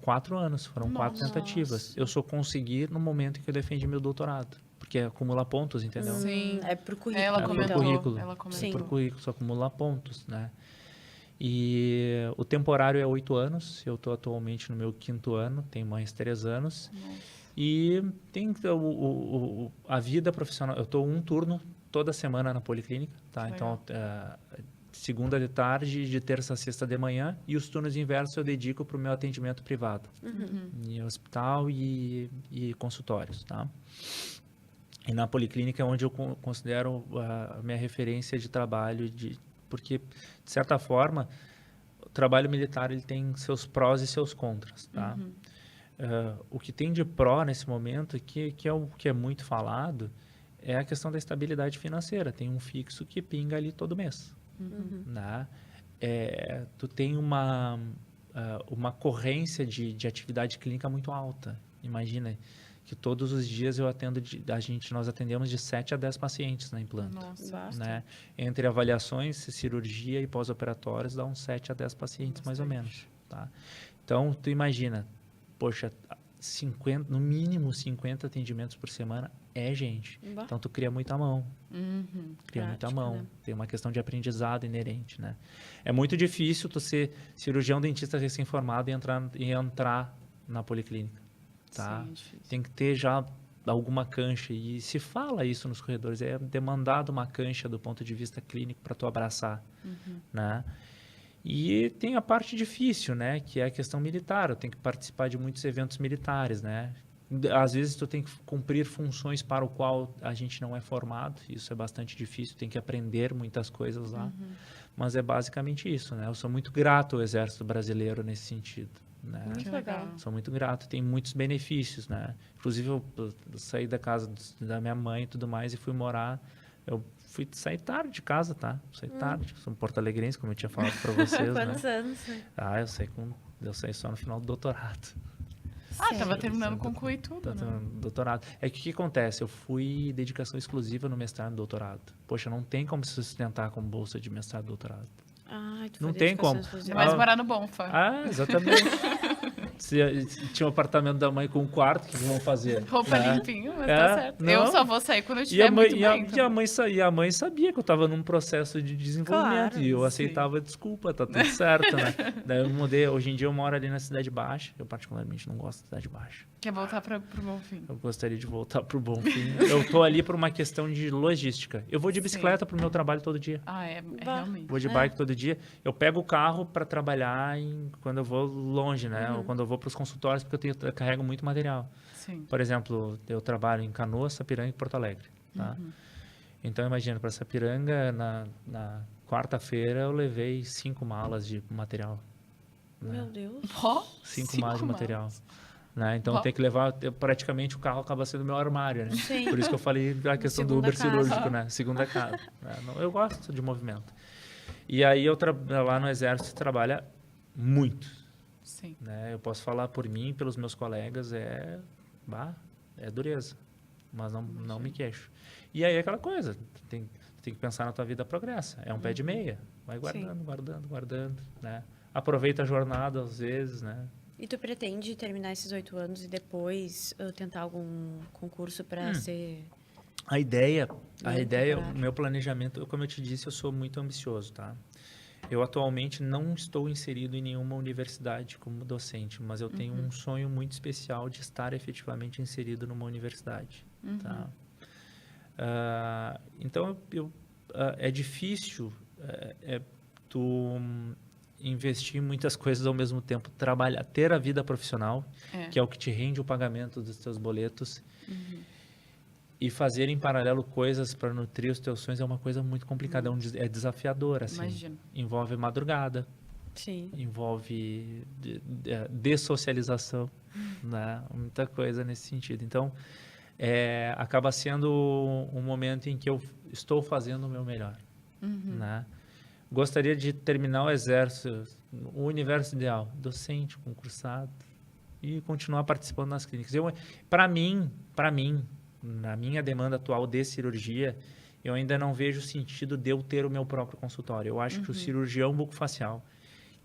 [SPEAKER 3] 4 anos, foram 4 tentativas. Eu só consegui no momento em que eu defendi meu doutorado, porque acumula pontos, entendeu?
[SPEAKER 1] Sim.
[SPEAKER 2] É pro currículo.
[SPEAKER 1] Ela
[SPEAKER 3] por
[SPEAKER 1] comentou.
[SPEAKER 3] currículo.
[SPEAKER 1] Ela comentou.
[SPEAKER 3] É por currículo, só acumula pontos, né? E o temporário é 8 anos, eu estou atualmente no meu 5º ano, tenho mais 3 anos. E tem a vida profissional, eu estou um turno toda semana na Policlínica, tá? Então, segunda de tarde, de terça a sexta de manhã, e os turnos inversos eu dedico para o meu atendimento privado, em hospital e consultórios, tá? E na Policlínica é onde eu considero a minha referência de trabalho, porque, de certa forma, o trabalho militar ele tem seus prós e seus contras, tá? O que tem de pró nesse momento, que é muito falado, é a questão da estabilidade financeira. Tem um fixo que pinga ali todo mês. Né? Tu tem uma corrência de atividade clínica muito alta. Imagina que todos os dias nós atendemos de 7 a 10 pacientes na implanta.
[SPEAKER 1] Nossa.
[SPEAKER 3] Né? Entre avaliações, cirurgia e pós-operatórios, dá uns 7 a 10 pacientes, mais ou menos. Tá? Então, tu imagina, poxa, no mínimo 50 atendimentos por semana é gente.
[SPEAKER 2] Bah.
[SPEAKER 3] Então, tu cria muita mão.
[SPEAKER 1] Uhum.
[SPEAKER 3] Cria muita
[SPEAKER 2] Prática,
[SPEAKER 3] mão.
[SPEAKER 2] né?
[SPEAKER 3] Tem uma questão de aprendizado inerente, né? É muito difícil tu ser cirurgião dentista recém-formado e entrar na policlínica, tá?
[SPEAKER 1] Sim, é difícil.
[SPEAKER 3] Tem que ter já alguma cancha. E se fala isso nos corredores, é demandado uma cancha do ponto de vista clínico para tu abraçar, né? E tem a parte difícil, né? Que é a questão militar. Eu tenho que participar de muitos eventos militares, né? Às vezes tu tem que cumprir funções para o qual a gente não é formado. Isso é bastante difícil. Tem que aprender muitas coisas lá. Mas é basicamente isso, né? Eu sou muito grato ao Exército Brasileiro nesse sentido, né?
[SPEAKER 2] Muito
[SPEAKER 1] Que
[SPEAKER 2] legal.
[SPEAKER 1] legal.
[SPEAKER 3] Sou muito grato, tem muitos benefícios, né? Inclusive, eu saí da casa da minha mãe e tudo mais e fui morar. Eu fui sair tarde de casa, tá? Saí tarde. Sou um porto-alegrense, como eu tinha falado para vocês, né?
[SPEAKER 2] Quantos anos?
[SPEAKER 3] Ah, eu saí só no final do doutorado.
[SPEAKER 1] Ah, tava
[SPEAKER 2] Sério?
[SPEAKER 1] terminando com concluir tudo,
[SPEAKER 3] Tá
[SPEAKER 1] né?
[SPEAKER 3] tendo doutorado. É que o que acontece? Eu fui dedicação exclusiva no mestrado e doutorado. Poxa, não tem como se sustentar com bolsa de mestrado e doutorado.
[SPEAKER 2] Ai, tu
[SPEAKER 3] Não
[SPEAKER 2] foi
[SPEAKER 3] tem
[SPEAKER 2] dedicação
[SPEAKER 3] como.
[SPEAKER 2] exclusiva.
[SPEAKER 1] Mas
[SPEAKER 3] Ah,
[SPEAKER 1] morar no Bonfa.
[SPEAKER 3] Ah, exatamente. Se tinha um apartamento da mãe com um quarto, o que vão fazer?
[SPEAKER 1] Roupa
[SPEAKER 3] Né?
[SPEAKER 1] limpinho, mas
[SPEAKER 3] É,
[SPEAKER 1] tá certo. Eu
[SPEAKER 3] não.
[SPEAKER 1] só vou sair quando eu
[SPEAKER 3] E
[SPEAKER 1] estiver
[SPEAKER 3] a mãe,
[SPEAKER 1] muito
[SPEAKER 3] e a,
[SPEAKER 1] bem.
[SPEAKER 3] e a mãe e a mãe sabia que eu estava num processo de desenvolvimento
[SPEAKER 2] Claro,
[SPEAKER 3] e eu
[SPEAKER 1] sim.
[SPEAKER 3] aceitava a desculpa, tá tudo certo, né? Daí eu mudei, hoje em dia eu moro ali na Cidade Baixa, eu particularmente não gosto da Cidade Baixa.
[SPEAKER 1] Quer voltar pro Bonfim.
[SPEAKER 3] Eu gostaria de voltar pro Bonfim. Eu tô ali por uma questão de logística. Eu vou de bicicleta pro meu trabalho todo dia.
[SPEAKER 1] Ah, é
[SPEAKER 2] Bah.
[SPEAKER 1] realmente.
[SPEAKER 3] Vou de bike todo dia. Eu pego o carro para trabalhar quando eu vou longe, né? Ou quando eu vou para os consultórios, porque eu carrego muito material.
[SPEAKER 1] Sim.
[SPEAKER 3] Por exemplo, eu trabalho em Canoas, Sapiranga e Porto Alegre, tá? Então, imagina, para Sapiranga, na quarta-feira, eu levei 5 malas de material.
[SPEAKER 2] Meu Deus.
[SPEAKER 1] Ó,
[SPEAKER 3] 5 malas de
[SPEAKER 1] malas.
[SPEAKER 3] material. Né? Então,
[SPEAKER 1] Ó.
[SPEAKER 3] tem que levar... praticamente, o carro acaba sendo meu armário, né?
[SPEAKER 2] Sim.
[SPEAKER 3] Por isso que eu falei da questão do
[SPEAKER 2] segunda
[SPEAKER 3] Uber
[SPEAKER 2] casa.
[SPEAKER 3] cirúrgico, né? Segunda casa. Né? Eu gosto de movimento. E aí, lá no Exército, você trabalha muito.
[SPEAKER 1] Sim.
[SPEAKER 3] Né? Eu posso falar por mim e pelos meus colegas, é dureza, mas não me queixo. E aí é aquela coisa, tem que pensar na tua vida progressa, é um pé de meia, vai guardando, né? Aproveita a jornada às vezes, né?
[SPEAKER 2] E tu pretende terminar esses 8 anos e depois tentar algum concurso para ser...
[SPEAKER 3] A ideia,
[SPEAKER 2] temporário.
[SPEAKER 3] o meu planejamento, como eu te disse, eu sou muito ambicioso, tá? Eu atualmente não estou inserido em nenhuma universidade como docente, mas eu tenho um sonho muito especial de estar efetivamente inserido numa universidade, tá? Então, é difícil tu investir em muitas coisas ao mesmo tempo, ter a vida profissional, que é o que te rende o pagamento dos teus boletos, e fazer em paralelo coisas para nutrir os teus sonhos é uma coisa muito complicada, é desafiador, assim.
[SPEAKER 1] Imagino.
[SPEAKER 3] Envolve madrugada,
[SPEAKER 2] Sim.
[SPEAKER 3] envolve dessocialização, né? Muita coisa nesse sentido. Então, acaba sendo um momento em que eu estou fazendo o meu melhor, né? Gostaria de terminar o exército, o universo ideal, docente, concursado, e continuar participando nas clínicas. Para mim, na minha demanda atual de cirurgia, eu ainda não vejo sentido de eu ter o meu próprio consultório. Eu acho que o cirurgião bucofacial,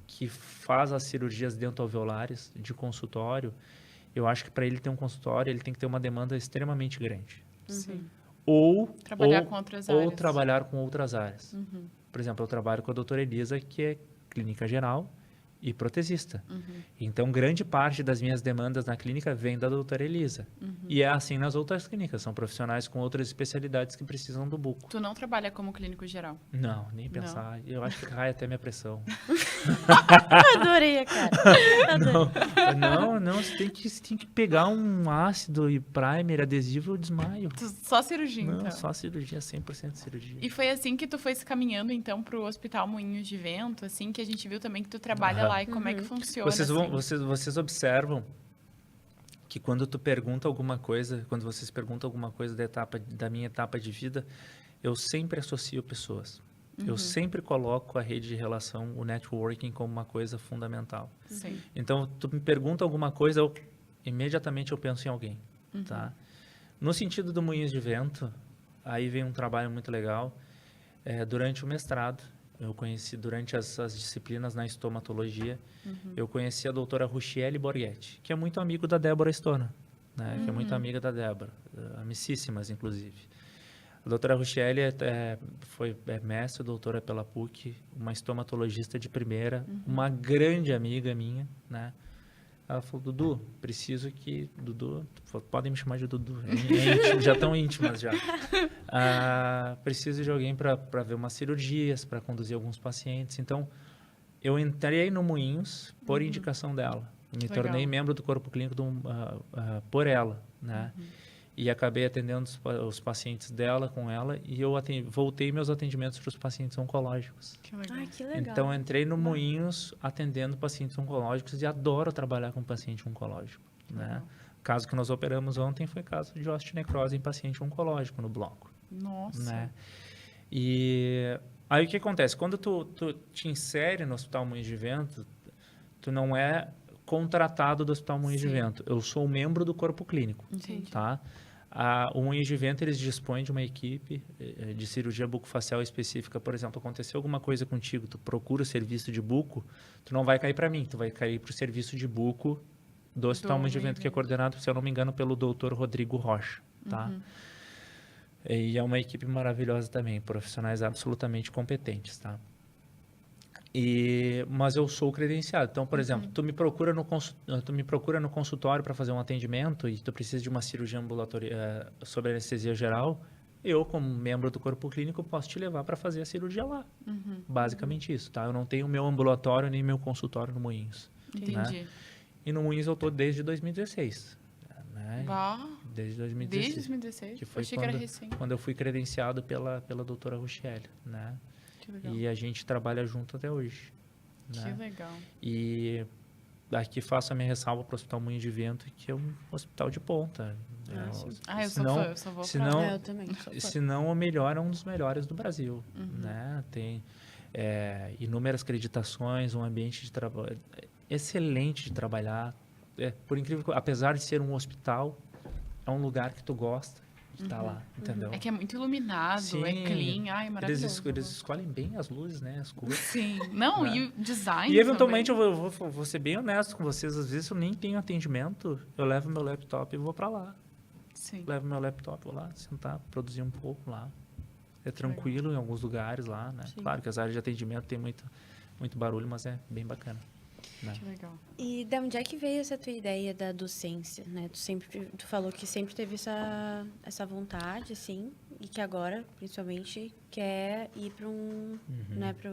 [SPEAKER 3] que faz as cirurgias dentoalveolares de consultório, eu acho que para ele ter um consultório, ele tem que ter uma demanda extremamente grande.
[SPEAKER 1] Sim.
[SPEAKER 3] Ou
[SPEAKER 1] Trabalhar com outras áreas.
[SPEAKER 3] Ou trabalhar com outras áreas. Por exemplo, eu trabalho com a doutora Elisa, que é clínica geral e protesista. Então, grande parte das minhas demandas na clínica vem da doutora Elisa. E é assim nas outras clínicas. São profissionais com outras especialidades que precisam do buco.
[SPEAKER 1] Tu não trabalha como clínico geral?
[SPEAKER 3] Não, nem pensar. Eu acho que cai até minha pressão.
[SPEAKER 2] Adorei a cara. Adorei.
[SPEAKER 3] Não, você tem que pegar um ácido e primer, adesivo, eu desmaio.
[SPEAKER 1] Só cirurgia,
[SPEAKER 3] Não,
[SPEAKER 1] então.
[SPEAKER 3] só cirurgia, 100% cirurgia.
[SPEAKER 1] E foi assim que tu foi se caminhando, então, pro Hospital Moinhos de Vento, assim, que a gente viu também que tu trabalha lá e como é que funciona,
[SPEAKER 3] Vocês observam que quando vocês perguntam alguma coisa da minha etapa de vida, eu sempre associo pessoas. Eu sempre coloco a rede de relação, o networking, como uma coisa fundamental.
[SPEAKER 1] Sim.
[SPEAKER 3] Então, tu me pergunta alguma coisa, imediatamente eu penso em alguém, tá? No sentido do Moinhos de Vento, aí vem um trabalho muito legal. Durante o mestrado, eu conheci, durante as disciplinas na estomatologia, eu conheci a doutora Ruchiele Borghetti, que é muito amigo da Débora Stona. né? Que é muito amiga da Débora, amicíssimas, inclusive. A doutora Rochelle é mestre, doutora pela PUC, uma estomatologista de primeira, uma grande amiga minha, né? Ela falou, Dudu, preciso que... Dudu, podem me chamar de Dudu, já estão íntimas já. Preciso de alguém para ver umas cirurgias, para conduzir alguns pacientes. Então, eu entrei no Moinhos por indicação dela. Me tornei membro do corpo clínico por ela, né? E acabei atendendo os pacientes dela com ela e eu voltei meus atendimentos para os pacientes oncológicos.
[SPEAKER 1] Que legal.
[SPEAKER 2] Ai, que legal.
[SPEAKER 3] Então, entrei no Moinhos atendendo pacientes oncológicos e adoro trabalhar com paciente oncológico, né? O caso que nós operamos ontem foi caso de osteonecrose em paciente oncológico no bloco.
[SPEAKER 1] Nossa.
[SPEAKER 3] Né? E aí o que acontece? Quando tu te insere no Hospital Moinhos de Vento, tu não é contratado do Hospital Moinhos de Vento. Eu sou membro do corpo clínico.
[SPEAKER 1] Entendi.
[SPEAKER 3] Tá? O Moinhos de Vento, eles dispõem de uma equipe de cirurgia bucofacial específica. Por exemplo, aconteceu alguma coisa contigo, tu procura o serviço de buco, tu não vai cair para mim, tu vai cair para o serviço de buco do Hospital Moinhos de Vento, que é coordenado, se eu não me engano, pelo Dr. Rodrigo Rocha. Tá? E é uma equipe maravilhosa também, profissionais absolutamente competentes. Tá? Mas eu sou credenciado. Então, por exemplo, tu me procura no consultório para fazer um atendimento e tu precisa de uma cirurgia ambulatorial sobre anestesia geral, eu, como membro do corpo clínico, posso te levar para fazer a cirurgia lá. Basicamente isso, tá? Eu não tenho meu ambulatório nem meu consultório no Moinhos.
[SPEAKER 1] Entendi.
[SPEAKER 3] Né? E no Moinhos eu tô desde 2016. Né? Desde 2016.
[SPEAKER 1] Desde 2016?
[SPEAKER 3] Que foi
[SPEAKER 1] Achei que era recente.
[SPEAKER 3] quando eu fui credenciado pela doutora Rochelle, né?
[SPEAKER 1] Que legal.
[SPEAKER 3] E a gente trabalha junto até hoje.
[SPEAKER 1] Que
[SPEAKER 3] Né?
[SPEAKER 1] legal.
[SPEAKER 3] E aqui faço a minha ressalva para o Hospital Moinhos de Vento, que é um hospital de ponta.
[SPEAKER 1] Eu sou fã, eu só vou
[SPEAKER 2] Eu também.
[SPEAKER 3] Se não o melhor, é um dos melhores do Brasil. Né? Tem inúmeras acreditações, um ambiente de trabalho excelente de trabalhar. Por incrível que, apesar de ser um hospital, é um lugar que tu gosta de estar lá, entendeu?
[SPEAKER 1] É que é muito iluminado, é clean, ai, maravilhoso.
[SPEAKER 3] Eles escolhem bem as luzes, né? As cores.
[SPEAKER 1] Sim. Não,
[SPEAKER 3] Né?
[SPEAKER 1] e o design
[SPEAKER 3] E eventualmente
[SPEAKER 1] também.
[SPEAKER 3] eu vou ser bem honesto com vocês, às vezes eu nem tenho atendimento, eu levo meu laptop e vou para lá.
[SPEAKER 1] Sim.
[SPEAKER 3] Levo meu laptop, vou lá, sentar, produzir um pouco lá. É tranquilo em alguns lugares lá, né?
[SPEAKER 2] Sim.
[SPEAKER 3] Claro que as áreas de atendimento tem muito barulho, mas é bem bacana. Né?
[SPEAKER 1] Que legal.
[SPEAKER 2] E de onde é que veio essa tua ideia da docência, né? Tu falou que sempre teve essa vontade, assim, e que agora, principalmente, quer ir para né, para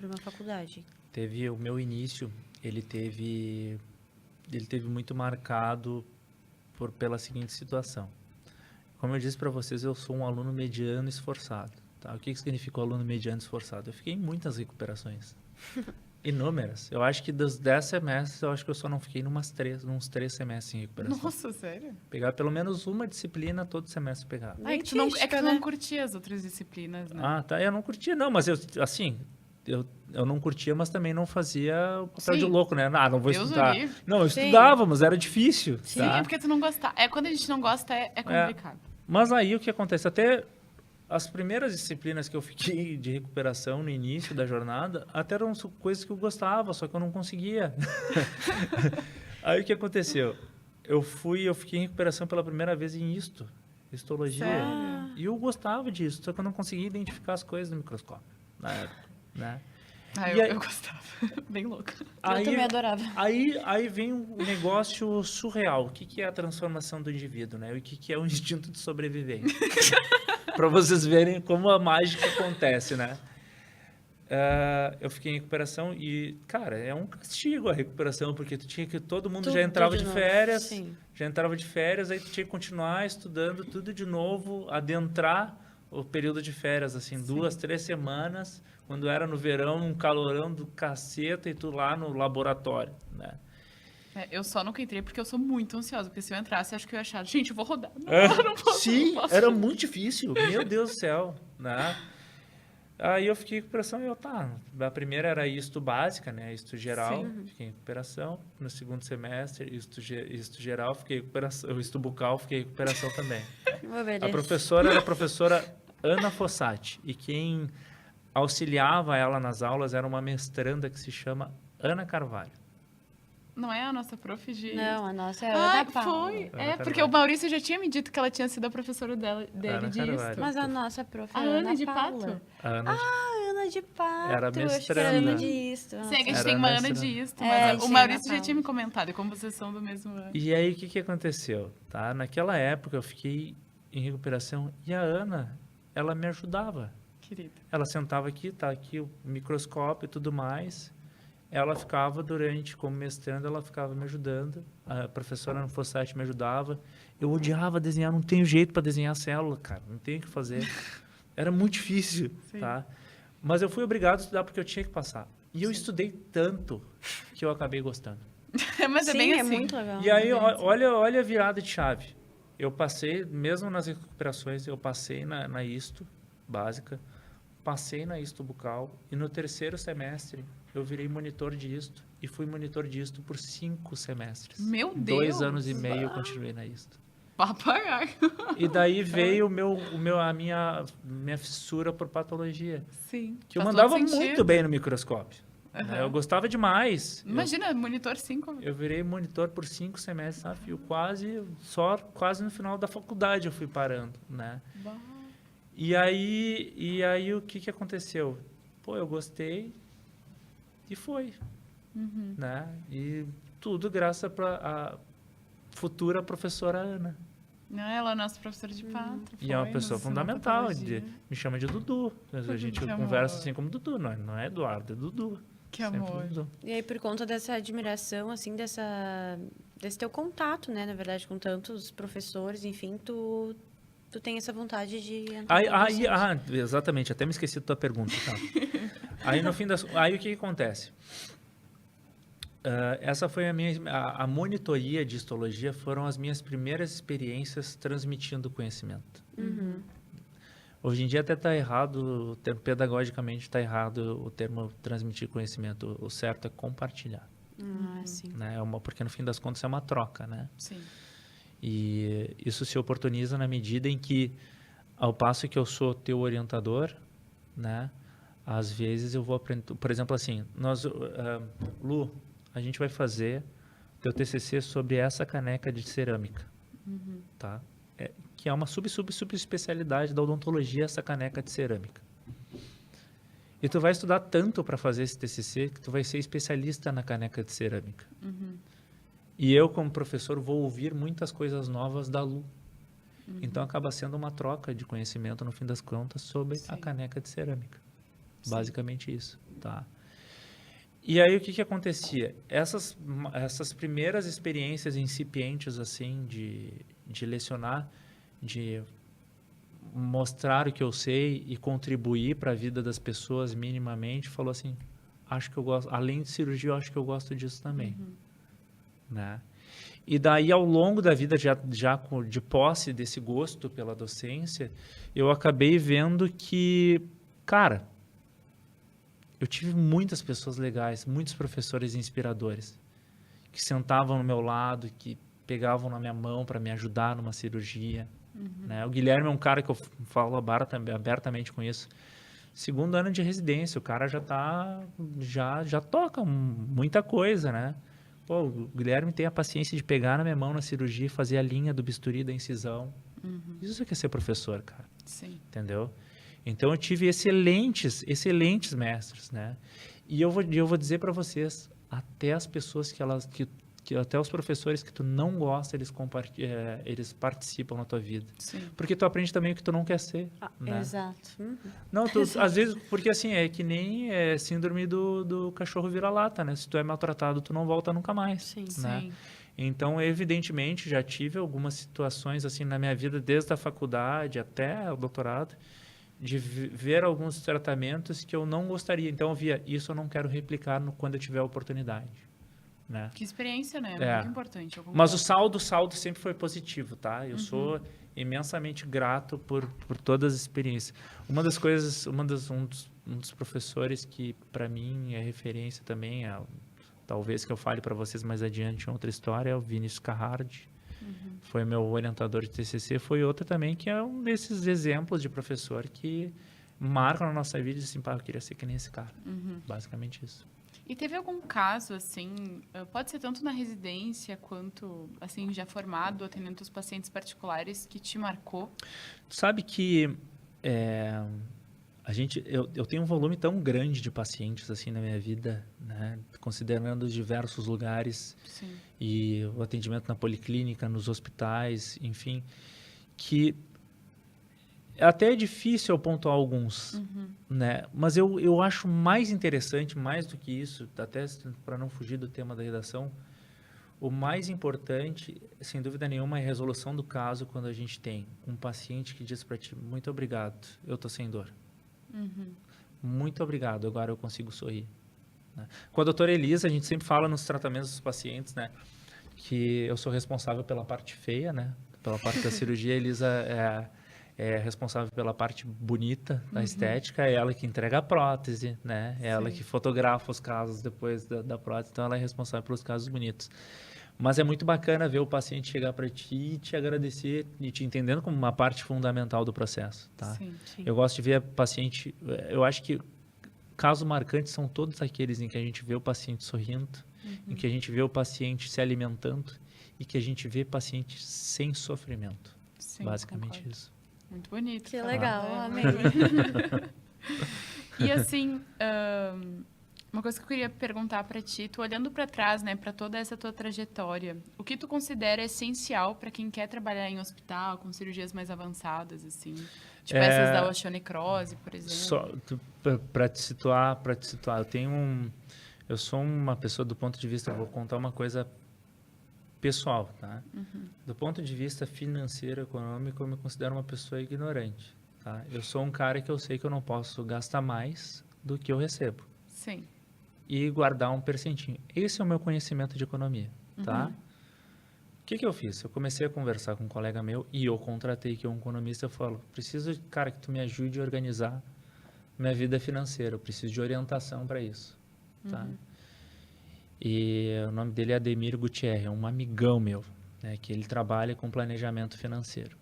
[SPEAKER 2] uma faculdade.
[SPEAKER 3] O meu início, ele teve muito marcado pela seguinte situação. Como eu disse para vocês, eu sou um aluno mediano esforçado. Tá? O que significa o aluno mediano esforçado? Eu fiquei em muitas recuperações. Inúmeras. Eu acho que dos 10 semestres, eu acho que eu só não fiquei uns 3 semestres em recuperação.
[SPEAKER 1] Nossa, sério?
[SPEAKER 3] Pegar pelo menos uma disciplina todo semestre pegava.
[SPEAKER 1] Ah, é que tu não curtia as outras disciplinas, né?
[SPEAKER 3] Ah, tá. Eu não curtia, não, mas eu não curtia, mas também não fazia o papel de louco, né? Não vou
[SPEAKER 1] Deus
[SPEAKER 3] estudar.
[SPEAKER 1] o livre.
[SPEAKER 3] Não, eu
[SPEAKER 2] Sim.
[SPEAKER 3] estudava, mas era difícil.
[SPEAKER 1] Sim,
[SPEAKER 3] tá?
[SPEAKER 1] é porque tu não gostar. Quando a gente não gosta, é complicado.
[SPEAKER 3] Mas aí o que acontece? Até as primeiras disciplinas que eu fiquei de recuperação no início da jornada, até eram coisas que eu gostava, só que eu não conseguia. Aí o que aconteceu? Eu fiquei em recuperação pela primeira vez em histologia.
[SPEAKER 1] Sério?
[SPEAKER 3] E eu gostava disso, só que eu não conseguia identificar as coisas no microscópio na época, né?
[SPEAKER 1] Eu gostava. Bem louco.
[SPEAKER 2] Eu também adorava.
[SPEAKER 3] Aí vem um negócio surreal. O que é a transformação do indivíduo, né? O que é o instinto de sobrevivência? Para vocês verem como a mágica acontece, né? Eu fiquei em recuperação e, cara, é um castigo a recuperação, porque todo mundo já entrava de férias,
[SPEAKER 2] Sim.
[SPEAKER 3] aí tu tinha que continuar estudando tudo de novo, adentrar o período de férias, assim, 2, 3 semanas, quando era no verão, um calorão do caceta e tu lá no laboratório, né?
[SPEAKER 1] Eu só nunca entrei porque eu sou muito ansiosa, porque se eu entrasse, acho que eu ia achar, gente, eu vou rodar. Não posso,
[SPEAKER 3] Sim,
[SPEAKER 1] não posso.
[SPEAKER 3] era muito difícil, meu Deus do céu, né? Aí eu fiquei em recuperação e a primeira era isto básica, né? Isto geral, fiquei em recuperação. No segundo semestre, isto geral, fiquei em recuperação. Isto bucal, fiquei em recuperação também. A professora era a professora Ana Fossati. E quem auxiliava ela nas aulas era uma mestranda que se chama Ana Carvalho.
[SPEAKER 1] Não é a nossa prof de...
[SPEAKER 2] Não, a nossa é a
[SPEAKER 1] Ah,
[SPEAKER 2] Ana Paula.
[SPEAKER 1] foi.
[SPEAKER 3] Ana
[SPEAKER 1] É, porque
[SPEAKER 3] Carvalho.
[SPEAKER 1] o Maurício já tinha me dito que ela tinha sido a professora dele
[SPEAKER 3] Ana
[SPEAKER 1] de
[SPEAKER 3] Carvalho.
[SPEAKER 1] isto.
[SPEAKER 2] Mas a nossa prof
[SPEAKER 1] A
[SPEAKER 2] é
[SPEAKER 1] Ana de
[SPEAKER 2] Paula.
[SPEAKER 1] Pato?
[SPEAKER 3] A Ana,
[SPEAKER 2] Ana de Pato.
[SPEAKER 3] Era
[SPEAKER 2] Eu acho que era
[SPEAKER 3] mestranda.
[SPEAKER 2] Ana de Isto.
[SPEAKER 1] Sim, é que a gente
[SPEAKER 3] Era
[SPEAKER 1] tem uma Ana
[SPEAKER 3] mestranda.
[SPEAKER 1] de isto,
[SPEAKER 2] É,
[SPEAKER 1] mas
[SPEAKER 2] a
[SPEAKER 1] o
[SPEAKER 2] gente
[SPEAKER 1] Maurício
[SPEAKER 2] tem a
[SPEAKER 1] já tinha me
[SPEAKER 2] Paula.
[SPEAKER 1] comentado, como vocês são do mesmo ano.
[SPEAKER 3] E aí, o que aconteceu? Tá? Naquela época, eu fiquei em recuperação e a Ana, ela me ajudava.
[SPEAKER 1] Querida.
[SPEAKER 3] Ela sentava aqui, tá aqui o microscópio e tudo mais. Ela ficava como mestrando, ela ficava me ajudando. A professora no Fossati me ajudava. Eu odiava desenhar, não tenho jeito para desenhar célula, cara. Não tenho o que fazer. Era muito difícil,
[SPEAKER 1] Sim.
[SPEAKER 3] tá? Mas eu fui obrigado a estudar porque eu tinha que passar. E eu estudei tanto que eu acabei gostando.
[SPEAKER 1] Mas é
[SPEAKER 2] Sim,
[SPEAKER 1] bem
[SPEAKER 2] é
[SPEAKER 1] assim.
[SPEAKER 2] muito legal.
[SPEAKER 3] E aí, olha a virada de chave. Eu passei, mesmo nas recuperações, eu passei na isto básica, passei na isto bucal, e no terceiro semestre eu virei monitor de isto, e fui monitor de isto por 5 semestres.
[SPEAKER 1] Meu
[SPEAKER 3] 2
[SPEAKER 1] Deus!
[SPEAKER 3] anos e meio eu continuei na isto.
[SPEAKER 1] Papai.
[SPEAKER 3] E daí veio a minha fissura por patologia,
[SPEAKER 1] Sim.
[SPEAKER 3] que eu
[SPEAKER 1] faz
[SPEAKER 3] mandava
[SPEAKER 1] todo sentido.
[SPEAKER 3] muito bem no microscópio. Né?
[SPEAKER 1] Aham.
[SPEAKER 3] Eu gostava demais.
[SPEAKER 1] Imagina, monitor 5.
[SPEAKER 3] Eu virei monitor por 5 semestres, a fio, quase no final da faculdade eu fui parando, né? E aí o que aconteceu? Pô, eu gostei e foi, né? E tudo graças a futura professora Ana.
[SPEAKER 1] Não, ela é nossa professora de Pato.
[SPEAKER 3] E é uma
[SPEAKER 1] foi,
[SPEAKER 3] pessoa
[SPEAKER 1] nos ensinou
[SPEAKER 3] fundamental.
[SPEAKER 1] patologia.
[SPEAKER 3] Me chama de Dudu. A gente
[SPEAKER 1] Que
[SPEAKER 3] conversa
[SPEAKER 1] amor.
[SPEAKER 3] assim como Dudu, não é Eduardo, é Dudu.
[SPEAKER 1] Que
[SPEAKER 3] Sempre
[SPEAKER 1] amor.
[SPEAKER 3] Dudu.
[SPEAKER 2] E aí, por conta dessa admiração, assim, desse teu contato, né, na verdade, com tantos professores, enfim, tu tem essa vontade de entrar no docente.
[SPEAKER 3] Exatamente, até me esqueci da tua pergunta. Tá? Aí no fim aí o que acontece? Essa foi a monitoria de histologia, foram as minhas primeiras experiências transmitindo conhecimento. Hoje em dia até está errado, pedagogicamente está errado o termo transmitir conhecimento. O certo é compartilhar.
[SPEAKER 2] Sim.
[SPEAKER 3] Né? Porque no fim das contas é uma troca, né?
[SPEAKER 1] Sim.
[SPEAKER 3] E isso se oportuniza na medida em que, ao passo que eu sou teu orientador, né? Às vezes eu vou aprender, por exemplo, assim, Lu, a gente vai fazer teu TCC sobre essa caneca de cerâmica, tá? Que é uma subespecialidade da odontologia, essa caneca de cerâmica. E tu vai estudar tanto para fazer esse TCC que tu vai ser especialista na caneca de cerâmica. E eu, como professor, vou ouvir muitas coisas novas da Lu. Então, acaba sendo uma troca de conhecimento, no fim das contas, sobre a caneca de cerâmica.
[SPEAKER 1] Sim.
[SPEAKER 3] Basicamente isso, tá? E aí, o que acontecia? Essas primeiras experiências incipientes, assim, de lecionar, de mostrar o que eu sei e contribuir para a vida das pessoas minimamente, falou assim, acho que eu gosto, além de cirurgia, eu acho que eu gosto disso também. Né? E daí, ao longo da vida, já de posse desse gosto pela docência, eu acabei vendo que, cara, eu tive muitas pessoas legais, muitos professores inspiradores, que sentavam no meu lado, que pegavam na minha mão para me ajudar numa cirurgia. Né? O Guilherme é um cara que eu falo abertamente com isso. 2º ano de residência, o cara já toca muita coisa, né? Pô, o Guilherme tem a paciência de pegar na minha mão na cirurgia e fazer a linha do bisturi da incisão. Isso que é ser professor, cara.
[SPEAKER 1] Sim.
[SPEAKER 3] Entendeu? Então, eu tive excelentes mestres, né? E eu vou dizer para vocês, até as pessoas até os professores que tu não gosta, eles participam na tua vida.
[SPEAKER 1] Sim.
[SPEAKER 3] Porque tu aprende também o que tu não quer ser. Né?
[SPEAKER 2] Exato.
[SPEAKER 3] Não, às vezes, porque assim, é que nem síndrome do cachorro vira-lata, né? Se tu é maltratado, tu não volta nunca mais.
[SPEAKER 2] Sim.
[SPEAKER 3] Né?
[SPEAKER 1] Sim.
[SPEAKER 3] Então, evidentemente, já tive algumas situações assim na minha vida, desde a faculdade até o doutorado, de ver alguns tratamentos que eu não gostaria. Então, eu via, isso eu não quero replicar quando eu tiver a oportunidade. Né?
[SPEAKER 1] Que experiência, né? É muito importante. Eu
[SPEAKER 3] Mas
[SPEAKER 1] concordo.
[SPEAKER 3] o saldo sempre foi positivo, tá? Eu sou imensamente grato por todas as experiências. Uma das coisas, um dos professores que para mim é referência também, talvez que eu fale para vocês mais adiante em outra história, é o Vinícius Carrardi. Foi meu orientador de TCC, foi outro também que é um desses exemplos de professor que marcam na nossa vida e assim, pá, eu queria ser que nem esse cara. Basicamente isso.
[SPEAKER 1] E teve algum caso, assim, pode ser tanto na residência quanto, assim, já formado, atendendo os pacientes particulares, que te marcou?
[SPEAKER 3] Tu sabe que eu tenho um volume tão grande de pacientes assim na minha vida, né? Considerando os diversos lugares
[SPEAKER 1] Sim.
[SPEAKER 3] e o atendimento na policlínica, nos hospitais, enfim, que até é difícil eu pontuar alguns, né? Mas eu acho mais interessante, mais do que isso, até para não fugir do tema da redação, o mais importante, sem dúvida nenhuma, é a resolução do caso quando a gente tem um paciente que diz para ti, muito obrigado, eu tô sem dor. Muito obrigado, agora eu consigo sorrir. Né? Com a doutora Elisa, a gente sempre fala nos tratamentos dos pacientes, né, que eu sou responsável pela parte feia, né, pela parte da cirurgia. A Elisa é responsável pela parte bonita, da estética, é ela que entrega a prótese, né, é ela que fotografa os casos depois da prótese, então ela é responsável pelos casos bonitos. Mas é muito bacana ver o paciente chegar para ti e te agradecer e te entendendo como uma parte fundamental do processo, tá?
[SPEAKER 1] Sim.
[SPEAKER 3] Eu gosto de ver a paciente, eu acho que casos marcantes são todos aqueles em que a gente vê o paciente sorrindo, em que a gente vê o paciente se alimentando e que a gente vê paciente sem sofrimento.
[SPEAKER 1] Sim,
[SPEAKER 3] Basicamente
[SPEAKER 1] concordo.
[SPEAKER 3] isso.
[SPEAKER 1] Muito bonito.
[SPEAKER 2] Que
[SPEAKER 1] tá?
[SPEAKER 2] legal,
[SPEAKER 1] É,
[SPEAKER 2] amei.
[SPEAKER 1] E assim, uma coisa que eu queria perguntar para ti, tu olhando para trás, né, para toda essa tua trajetória, o que tu considera essencial para quem quer trabalhar em hospital com cirurgias mais avançadas, assim, tipo essas da osteonecrose, por exemplo?
[SPEAKER 3] Para te situar, eu sou uma pessoa do ponto de vista, vou contar uma coisa pessoal, tá? Do ponto de vista financeiro, econômico, eu me considero uma pessoa ignorante, tá? Eu sou um cara que eu sei que eu não posso gastar mais do que eu recebo
[SPEAKER 1] Sim.
[SPEAKER 3] e guardar um percentinho. Esse é o meu conhecimento de economia, tá? O que eu fiz? Eu comecei a conversar com um colega meu e eu contratei que é um economista. Eu falo, preciso, cara, que tu me ajude a organizar minha vida financeira. Eu preciso de orientação para isso, tá? E o nome dele é Ademir Gutierrez, é um amigão meu, né, que ele trabalha com planejamento financeiro.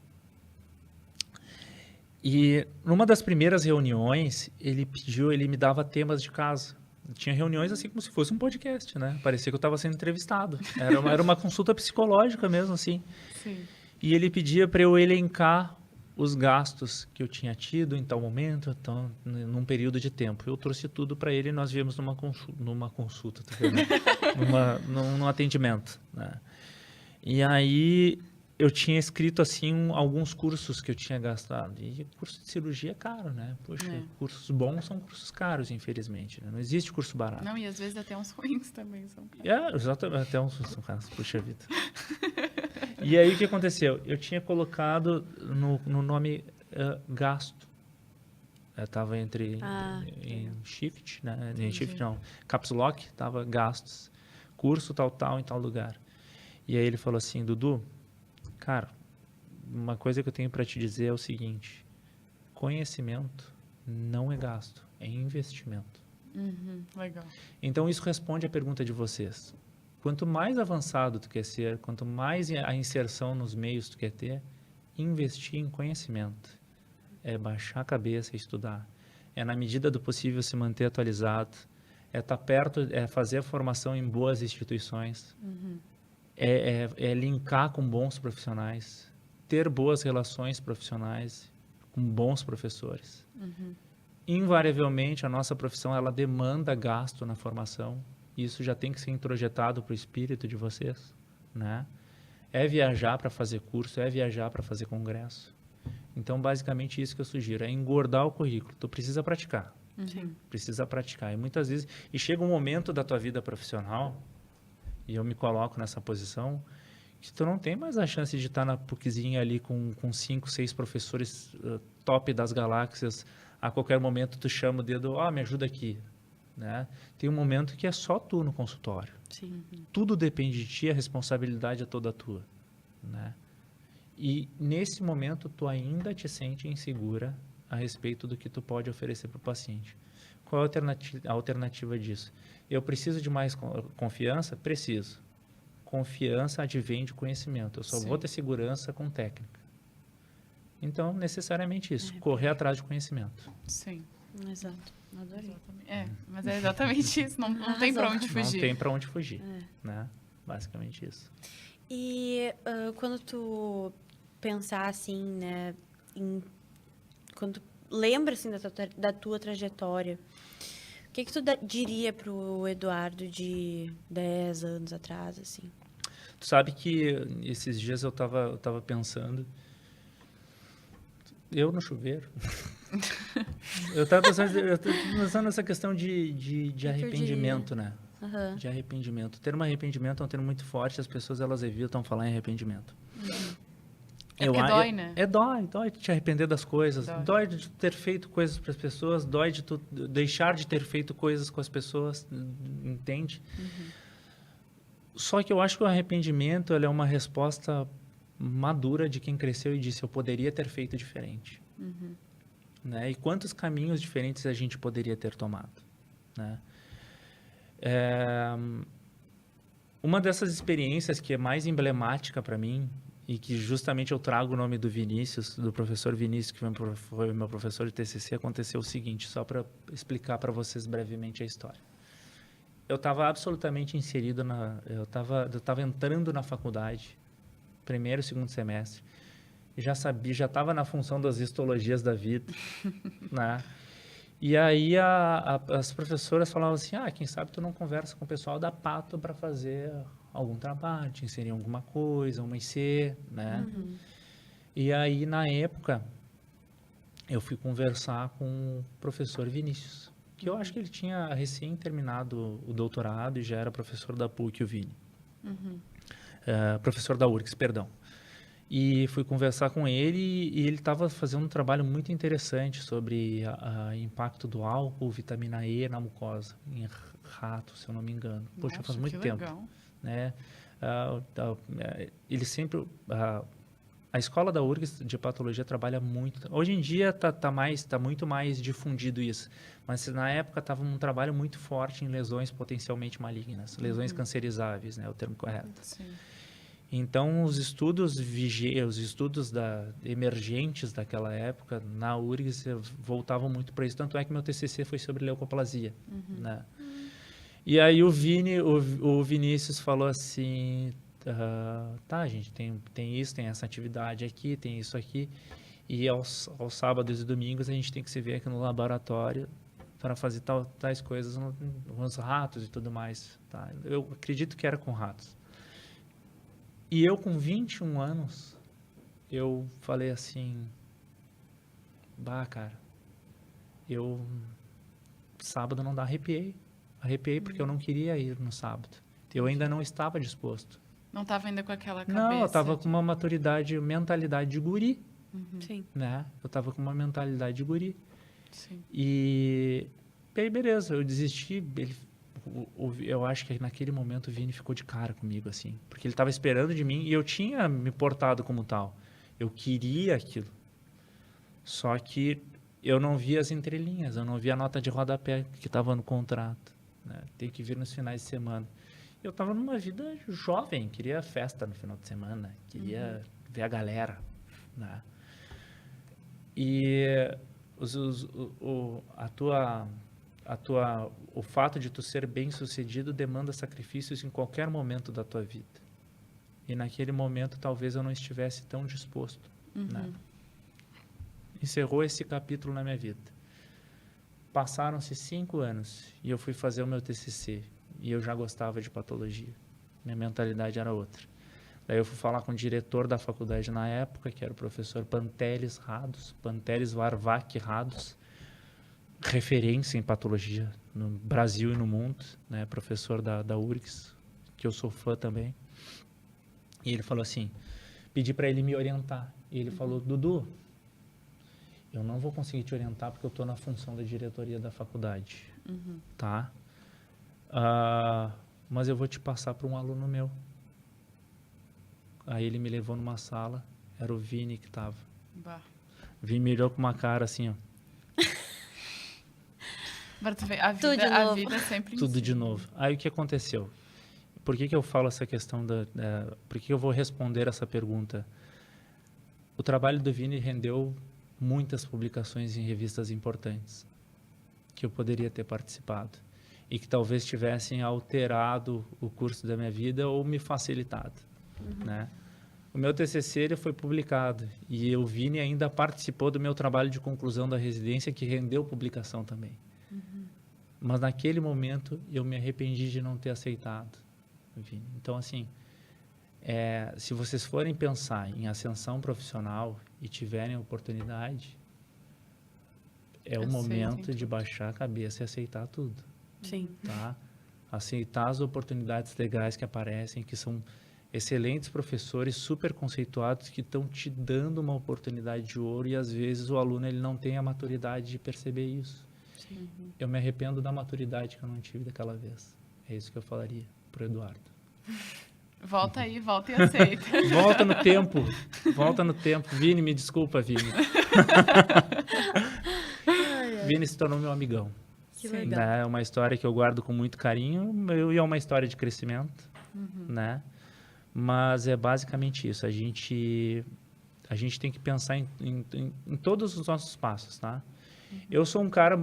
[SPEAKER 3] E numa das primeiras reuniões, ele me dava temas de casa. Tinha reuniões assim como se fosse um podcast, né? Parecia que eu estava sendo entrevistado. Era uma consulta psicológica mesmo, assim.
[SPEAKER 1] Sim.
[SPEAKER 3] E ele pedia para eu elencar os gastos que eu tinha tido em tal momento, então, num período de tempo. Eu trouxe tudo para ele e nós viemos numa consulta, tá vendo? num atendimento, né? E aí eu tinha escrito assim alguns cursos que eu tinha gastado. E curso de cirurgia é caro, né? Poxa, cursos bons são cursos caros, infelizmente, né? Não existe curso barato.
[SPEAKER 1] Não, e às vezes até uns ruins também são caros.
[SPEAKER 3] Exatamente, até uns são caros, puxa vida. E aí o que aconteceu? Eu tinha colocado no nome gasto. Estava em shift, né? Em shift não, caps lock, estava gastos. Curso tal, em tal lugar. E aí ele falou assim, Dudu, cara, uma coisa que eu tenho para te dizer é o seguinte, conhecimento não é gasto, é investimento.
[SPEAKER 1] Legal.
[SPEAKER 3] Então isso responde à pergunta de vocês. Quanto mais avançado tu quer ser, quanto mais a inserção nos meios tu quer ter, investir em conhecimento. É baixar a cabeça e estudar. É, na medida do possível, se manter atualizado. É estar perto, é fazer a formação em boas instituições. É linkar com bons profissionais. Ter boas relações profissionais com bons professores. Invariavelmente, a nossa profissão ela demanda gasto na formação. Isso já tem que ser introjetado para o espírito de vocês, né? É viajar para fazer curso, é viajar para fazer congresso. Então, basicamente, isso que eu sugiro, é engordar o currículo. Tu precisa praticar. Precisa praticar. E muitas vezes... E chega um momento da tua vida profissional, e eu me coloco nessa posição, que tu não tem mais a chance de estar na PUCzinha ali com 5, 6 professores top das galáxias. A qualquer momento tu chama o dedo, me ajuda aqui. Né? Tem um momento que é só tu no consultório.
[SPEAKER 1] Sim.
[SPEAKER 3] Tudo depende de ti, a responsabilidade é toda tua. Né? E nesse momento tu ainda te sente insegura a respeito do que tu pode oferecer para o paciente. Qual é a alternativa disso? Eu preciso de mais confiança? Preciso. Confiança advém de conhecimento. Eu só vou ter segurança com técnica. Então, necessariamente isso, correr atrás de conhecimento.
[SPEAKER 1] Sim.
[SPEAKER 2] Exato. Adorei.
[SPEAKER 1] Mas é exatamente isso. Não tem pra onde fugir.
[SPEAKER 3] Não tem para onde fugir, né? Basicamente isso.
[SPEAKER 2] E quando tu pensar assim, né, quando tu lembra assim da tua trajetória, o que tu diria pro Eduardo de 10 anos atrás, assim?
[SPEAKER 3] Tu sabe que esses dias eu tava pensando, eu no chuveiro, eu tava pensando nessa questão de arrependimento, né?
[SPEAKER 2] Uhum.
[SPEAKER 3] De arrependimento. O termo arrependimento é um termo muito forte, as pessoas elas evitam falar em arrependimento.
[SPEAKER 1] Porque dói, né?
[SPEAKER 3] Dói de te arrepender das coisas, dói de ter feito coisas para as pessoas, dói de tu deixar de ter feito coisas com as pessoas, entende? Só que eu acho que o arrependimento ele é uma resposta madura de quem cresceu e disse, eu poderia ter feito diferente. Né? E quantos caminhos diferentes a gente poderia ter tomado, né? Uma dessas experiências que é mais emblemática para mim e que justamente eu trago o nome do Vinícius, do professor Vinícius, que foi meu professor de TCC, aconteceu o seguinte, só para explicar para vocês brevemente a história. Eu estava absolutamente inserido eu estava entrando na faculdade, primeiro e segundo semestre, e já estava na função das histologias da vida, né? E aí as professoras falavam assim, quem sabe tu não conversa com o pessoal da Pato para fazer algum trabalho, te inserir em alguma coisa, uma IC, né? E aí, na época, eu fui conversar com o professor Vinícius, que eu acho que ele tinha recém terminado o doutorado e já era professor da PUC, o Vini. Professor da URGS, perdão. E fui conversar com ele e ele estava fazendo um trabalho muito interessante sobre o impacto do álcool, vitamina E na mucosa, em rato, se eu não me engano. Poxa,
[SPEAKER 1] Nossa,
[SPEAKER 3] faz muito tempo.
[SPEAKER 1] Legal.
[SPEAKER 3] Né? Ele sempre... a escola da URGS de patologia trabalha muito. Hoje em dia tá muito mais difundido isso, mas na época estava um trabalho muito forte em lesões potencialmente malignas, lesões cancerizáveis, né, é o termo correto.
[SPEAKER 1] Sim.
[SPEAKER 3] Então os estudos emergentes daquela época na URGS voltavam muito para isso. Tanto é que meu TCC foi sobre leucoplasia, né? E aí o Vinícius falou assim, tá, gente, tem isso, tem essa atividade aqui, tem isso aqui, e aos sábados e domingos a gente tem que se ver aqui no laboratório para fazer tais coisas com os ratos e tudo mais. Tá? Eu acredito que era com ratos. E eu com 21 anos, eu falei assim, cara, sábado não dá, arrepiei porque eu não queria ir no sábado. Eu ainda não estava disposto.
[SPEAKER 1] Não estava ainda com aquela cabeça?
[SPEAKER 3] Não, eu estava com uma mentalidade de guri.
[SPEAKER 2] Sim.
[SPEAKER 3] Né? Eu estava com uma mentalidade de guri.
[SPEAKER 1] Sim.
[SPEAKER 3] E aí, beleza, eu desisti. Eu acho que naquele momento o Vini ficou de cara comigo, assim. Porque ele estava esperando de mim e eu tinha me portado como tal. Eu queria aquilo. Só que eu não via as entrelinhas, eu não via a nota de rodapé que estava no contrato. Né? Tem que vir nos finais de semana. Eu estava numa vida jovem, queria festa no final de semana, queria ver a galera, né? E o fato de tu ser bem-sucedido demanda sacrifícios em qualquer momento da tua vida. E naquele momento talvez eu não estivesse tão disposto, né? Encerrou esse capítulo na minha vida. Passaram-se 5 anos e eu fui fazer o meu TCC. E eu já gostava de patologia. Minha mentalidade era outra. Daí eu fui falar com o diretor da faculdade na época, que era o professor Pantelis Varvac Rados, referência em patologia no Brasil e no mundo, né? Professor da URGS, que eu sou fã também. E ele falou assim, pedi para ele me orientar. E ele falou, Dudu, eu não vou conseguir te orientar porque eu estou na função da diretoria da faculdade, tá? Mas eu vou te passar para um aluno meu. Aí ele me levou numa sala, era o Vini que estava. O Vini me olhou com uma cara assim, ó.
[SPEAKER 1] A vida sempre
[SPEAKER 3] tudo de novo. Aí o que aconteceu? Por que eu falo essa questão por que eu vou responder essa pergunta? O trabalho do Vini rendeu muitas publicações em revistas importantes. que eu poderia ter participado e que talvez tivessem alterado o curso da minha vida ou me facilitado, né? O meu TCC ele foi publicado e o Vini ainda participou do meu trabalho de conclusão da residência, que rendeu publicação também. Mas naquele momento eu me arrependi de não ter aceitado, Vini. Então, assim, se vocês forem pensar em ascensão profissional e tiverem oportunidade, é o momento de baixar a cabeça e aceitar tudo.
[SPEAKER 2] Sim.
[SPEAKER 3] Tá? Aceitar as oportunidades legais que aparecem, que são excelentes professores super conceituados que estão te dando uma oportunidade de ouro e às vezes o aluno ele não tem a maturidade de perceber isso. Eu me arrependo da maturidade que eu não tive daquela vez. É isso que eu falaria pro Eduardo.
[SPEAKER 1] Volta aí, volta e aceita.
[SPEAKER 3] Volta no tempo. Volta no tempo. Vini, me desculpa, Vini. Vini se tornou meu amigão.
[SPEAKER 2] Que legal.
[SPEAKER 3] Né? É uma história que eu guardo com muito carinho e é uma história de crescimento, né? Mas é basicamente isso. A gente tem que pensar em todos os nossos passos, tá? Eu sou um cara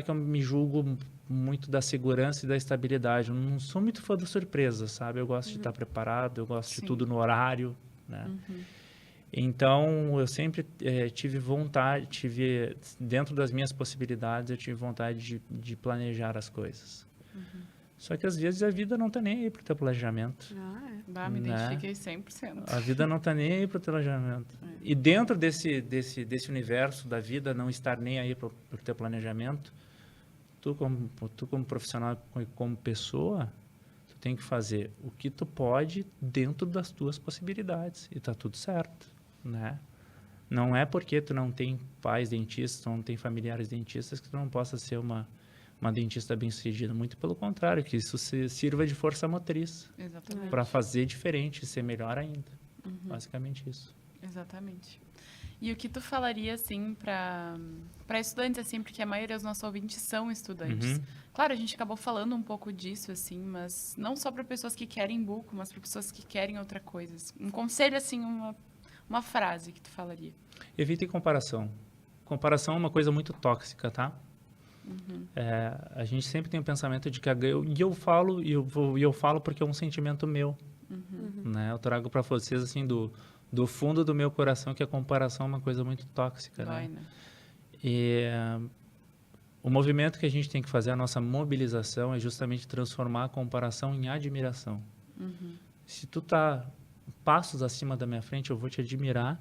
[SPEAKER 3] que eu me julgo muito da segurança e da estabilidade. Eu não sou muito fã da surpresa, sabe? Eu gosto de estar preparado, eu gosto de tudo no horário, né? Então, eu sempre tive vontade, dentro das minhas possibilidades, eu tive vontade de planejar as coisas. Só que às vezes a vida não está nem aí para o teu planejamento.
[SPEAKER 1] Me identifiquei 100%.
[SPEAKER 3] A vida não está nem aí para o teu planejamento. E dentro desse universo da vida não estar nem aí para o teu planejamento, tu como profissional, como pessoa, tu tem que fazer o que tu pode dentro das tuas possibilidades. E está tudo certo, né? Não é porque tu não tem pais dentistas, não tem familiares dentistas, que tu não possa ser uma dentista bem-sucedida. Muito pelo contrário, que isso sirva de força motriz para fazer diferente, ser melhor ainda. Basicamente isso.
[SPEAKER 1] Exatamente. E o que tu falaria, assim, para estudantes, assim, porque a maioria dos nossos ouvintes são estudantes. Claro, a gente acabou falando um pouco disso, assim, mas não só para pessoas que querem buco, mas para pessoas que querem outra coisa. Um conselho, assim, uma frase que tu falaria.
[SPEAKER 3] Evite comparação. Comparação é uma coisa muito tóxica, tá? A gente sempre tem o pensamento de que eu falo porque é um sentimento meu, né? Eu trago para vocês assim do fundo do meu coração que a comparação é uma coisa muito tóxica, né? E o movimento que a gente tem que fazer, a nossa mobilização, é justamente transformar a comparação em admiração. Se tu tá passos acima da minha frente, eu vou te admirar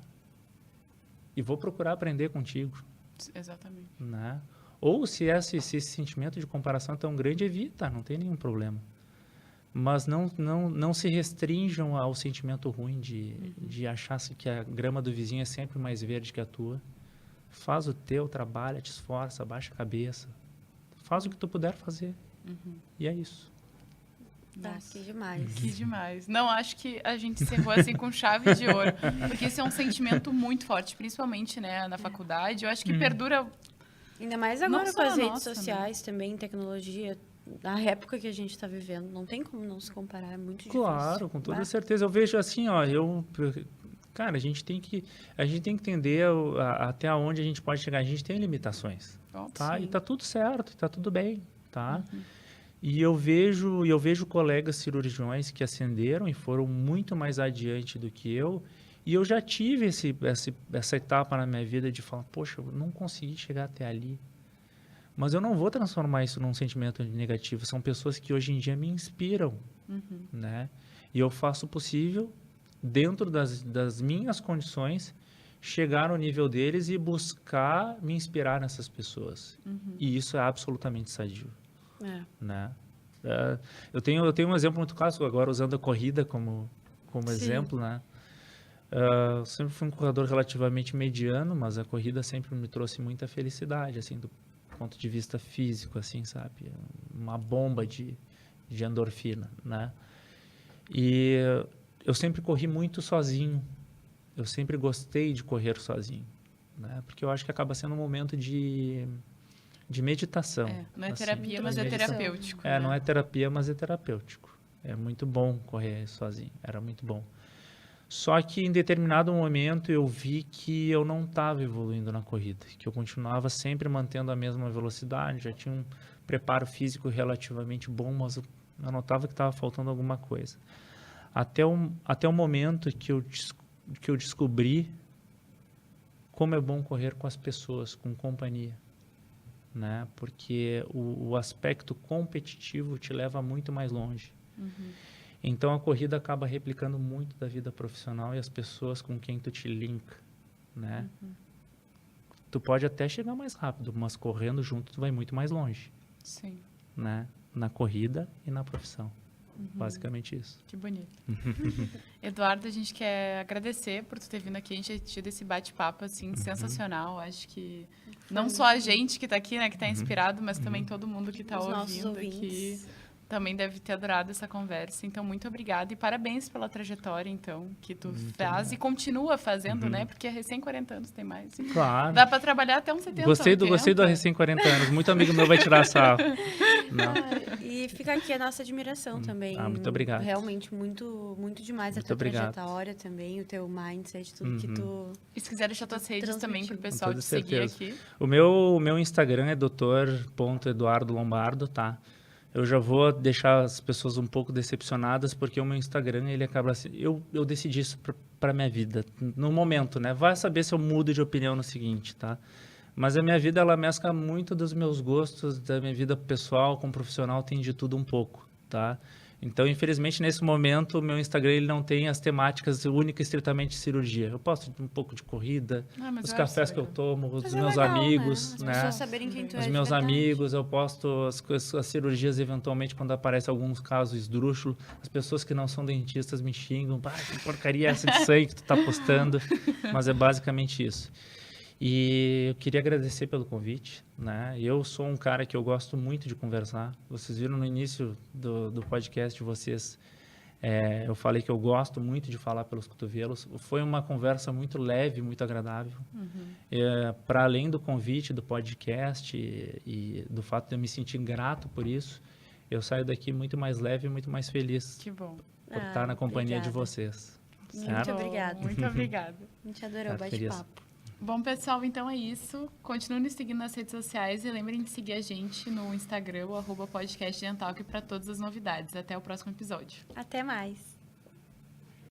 [SPEAKER 3] e vou procurar aprender contigo.
[SPEAKER 1] Exatamente.
[SPEAKER 3] Né? Ou se esse sentimento de comparação é tão grande, evita, não tem nenhum problema. Mas não se restringam ao sentimento ruim de achar que a grama do vizinho é sempre mais verde que a tua. Faz o teu trabalho, te esforça, abaixa a cabeça. Faz o que tu puder fazer. E é isso.
[SPEAKER 2] Que demais.
[SPEAKER 1] Que demais. Não, acho que a gente encerrou assim com chave de ouro. Porque esse é um sentimento muito forte, principalmente, né, na faculdade. Eu acho que perdura...
[SPEAKER 2] Ainda mais agora com as redes sociais também, tecnologia, na época que a gente está vivendo. Não tem como não se comparar, é muito difícil.
[SPEAKER 3] Claro, com toda certeza. Eu vejo assim, ó, cara, a gente tem que entender até onde a gente pode chegar. A gente tem limitações, tá? Sim. E tá tudo certo, tá tudo bem, tá? E eu vejo colegas cirurgiões que ascenderam e foram muito mais adiante do que eu. E eu já tive essa etapa na minha vida de falar, poxa, eu não consegui chegar até ali. Mas eu não vou transformar isso num sentimento negativo. São pessoas que hoje em dia me inspiram, né? E eu faço o possível, dentro das minhas condições, chegar ao nível deles e buscar me inspirar nessas pessoas. E isso é absolutamente sadio. Né? Eu tenho um exemplo muito clássico agora, usando a corrida como exemplo, né? Eu sempre fui um corredor relativamente mediano, mas a corrida sempre me trouxe muita felicidade, assim, do ponto de vista físico, assim, sabe? Uma bomba de endorfina, né? E eu sempre corri muito sozinho. Eu sempre gostei de correr sozinho, né? Porque eu acho que acaba sendo um momento de meditação.
[SPEAKER 1] Não é terapia, assim, mas é terapêutico.
[SPEAKER 3] Não é terapia, mas é terapêutico. É muito bom correr sozinho. Era muito bom. Só que em determinado momento eu vi que eu não estava evoluindo na corrida, que eu continuava sempre mantendo a mesma velocidade, já tinha um preparo físico relativamente bom, mas eu notava que estava faltando alguma coisa. Até o momento que eu descobri como é bom correr com as pessoas, com companhia, né? Porque o aspecto competitivo te leva muito mais longe. Então, a corrida acaba replicando muito da vida profissional e as pessoas com quem tu te linka, né? Tu pode até chegar mais rápido, mas correndo junto tu vai muito mais longe,
[SPEAKER 1] Sim.
[SPEAKER 3] né? Na corrida e na profissão. Basicamente isso.
[SPEAKER 1] Que bonito. Eduardo, a gente quer agradecer por tu ter vindo aqui, a gente ter tido esse bate-papo, assim, sensacional. Acho que não só a gente que está aqui, né, que está inspirado, mas também todo mundo que está
[SPEAKER 2] Os nossos
[SPEAKER 1] ouvindo aqui também deve ter adorado essa conversa. Então, muito obrigada e parabéns pela trajetória, então, que tu faz e continua fazendo, né? Porque é recém 40 anos, tem mais.
[SPEAKER 3] Claro.
[SPEAKER 1] Dá para trabalhar até uns 70,
[SPEAKER 3] Gostei do
[SPEAKER 1] 80.
[SPEAKER 3] recém 40 anos. Muito amigo meu vai tirar sarro. Não.
[SPEAKER 2] E fica aqui a nossa admiração também.
[SPEAKER 3] muito obrigado.
[SPEAKER 2] Realmente, muito, muito demais a
[SPEAKER 3] Muito
[SPEAKER 2] tua
[SPEAKER 3] obrigado.
[SPEAKER 2] trajetória também, o teu mindset, tudo que tu...
[SPEAKER 1] E se quiser deixar tuas redes também para o
[SPEAKER 2] Transmitir.
[SPEAKER 1] pessoal
[SPEAKER 3] Com
[SPEAKER 1] te
[SPEAKER 3] toda
[SPEAKER 1] seguir
[SPEAKER 3] certeza.
[SPEAKER 1] aqui.
[SPEAKER 3] O meu Instagram é dr.eduardo.lombardo, tá? Eu já vou deixar as pessoas um pouco decepcionadas, porque o meu Instagram, ele acaba assim... Eu decidi isso para minha vida, no momento, né? Vai saber se eu mudo de opinião no seguinte, tá? Mas a minha vida, ela mescla muito dos meus gostos, da minha vida pessoal com profissional, tem de tudo um pouco, tá? Então, infelizmente, nesse momento, o meu Instagram ele não tem as temáticas única e estritamente cirurgia. Eu posto um pouco de corrida,
[SPEAKER 1] Mas
[SPEAKER 3] os
[SPEAKER 1] eu
[SPEAKER 3] cafés
[SPEAKER 1] acho
[SPEAKER 3] que eu
[SPEAKER 1] legal.
[SPEAKER 3] tomo, os
[SPEAKER 2] Mas é
[SPEAKER 3] meus
[SPEAKER 2] legal,
[SPEAKER 3] amigos,
[SPEAKER 2] né? As
[SPEAKER 3] né?
[SPEAKER 2] pessoas saberem quem tu é
[SPEAKER 3] Os
[SPEAKER 2] de
[SPEAKER 3] meus
[SPEAKER 2] verdade.
[SPEAKER 3] amigos, eu posto as cirurgias eventualmente quando aparece alguns casos esdrúxulos. As pessoas que não são dentistas me xingam. Ah, que porcaria é essa de sangue que tu tá postando? Mas é basicamente isso. E eu queria agradecer pelo convite, né? Eu sou um cara que eu gosto muito de conversar. Vocês viram no início do podcast de vocês, eu falei que eu gosto muito de falar pelos cotovelos. Foi uma conversa muito leve, muito agradável. Para além do convite do podcast e do fato de eu me sentir grato por isso, eu saio daqui muito mais leve e muito mais feliz
[SPEAKER 1] Que bom.
[SPEAKER 3] por estar na companhia de
[SPEAKER 2] obrigada.
[SPEAKER 3] vocês.
[SPEAKER 2] Muito
[SPEAKER 3] Certo?
[SPEAKER 2] obrigada.
[SPEAKER 1] Muito obrigada.
[SPEAKER 2] A gente adorou o
[SPEAKER 3] Tá feliz.
[SPEAKER 2] bate-papo.
[SPEAKER 1] Bom, pessoal, então é isso. Continue nos seguindo nas redes sociais e lembrem de seguir a gente no Instagram, @podcastdentalk, para todas as novidades. Até o próximo episódio.
[SPEAKER 2] Até mais.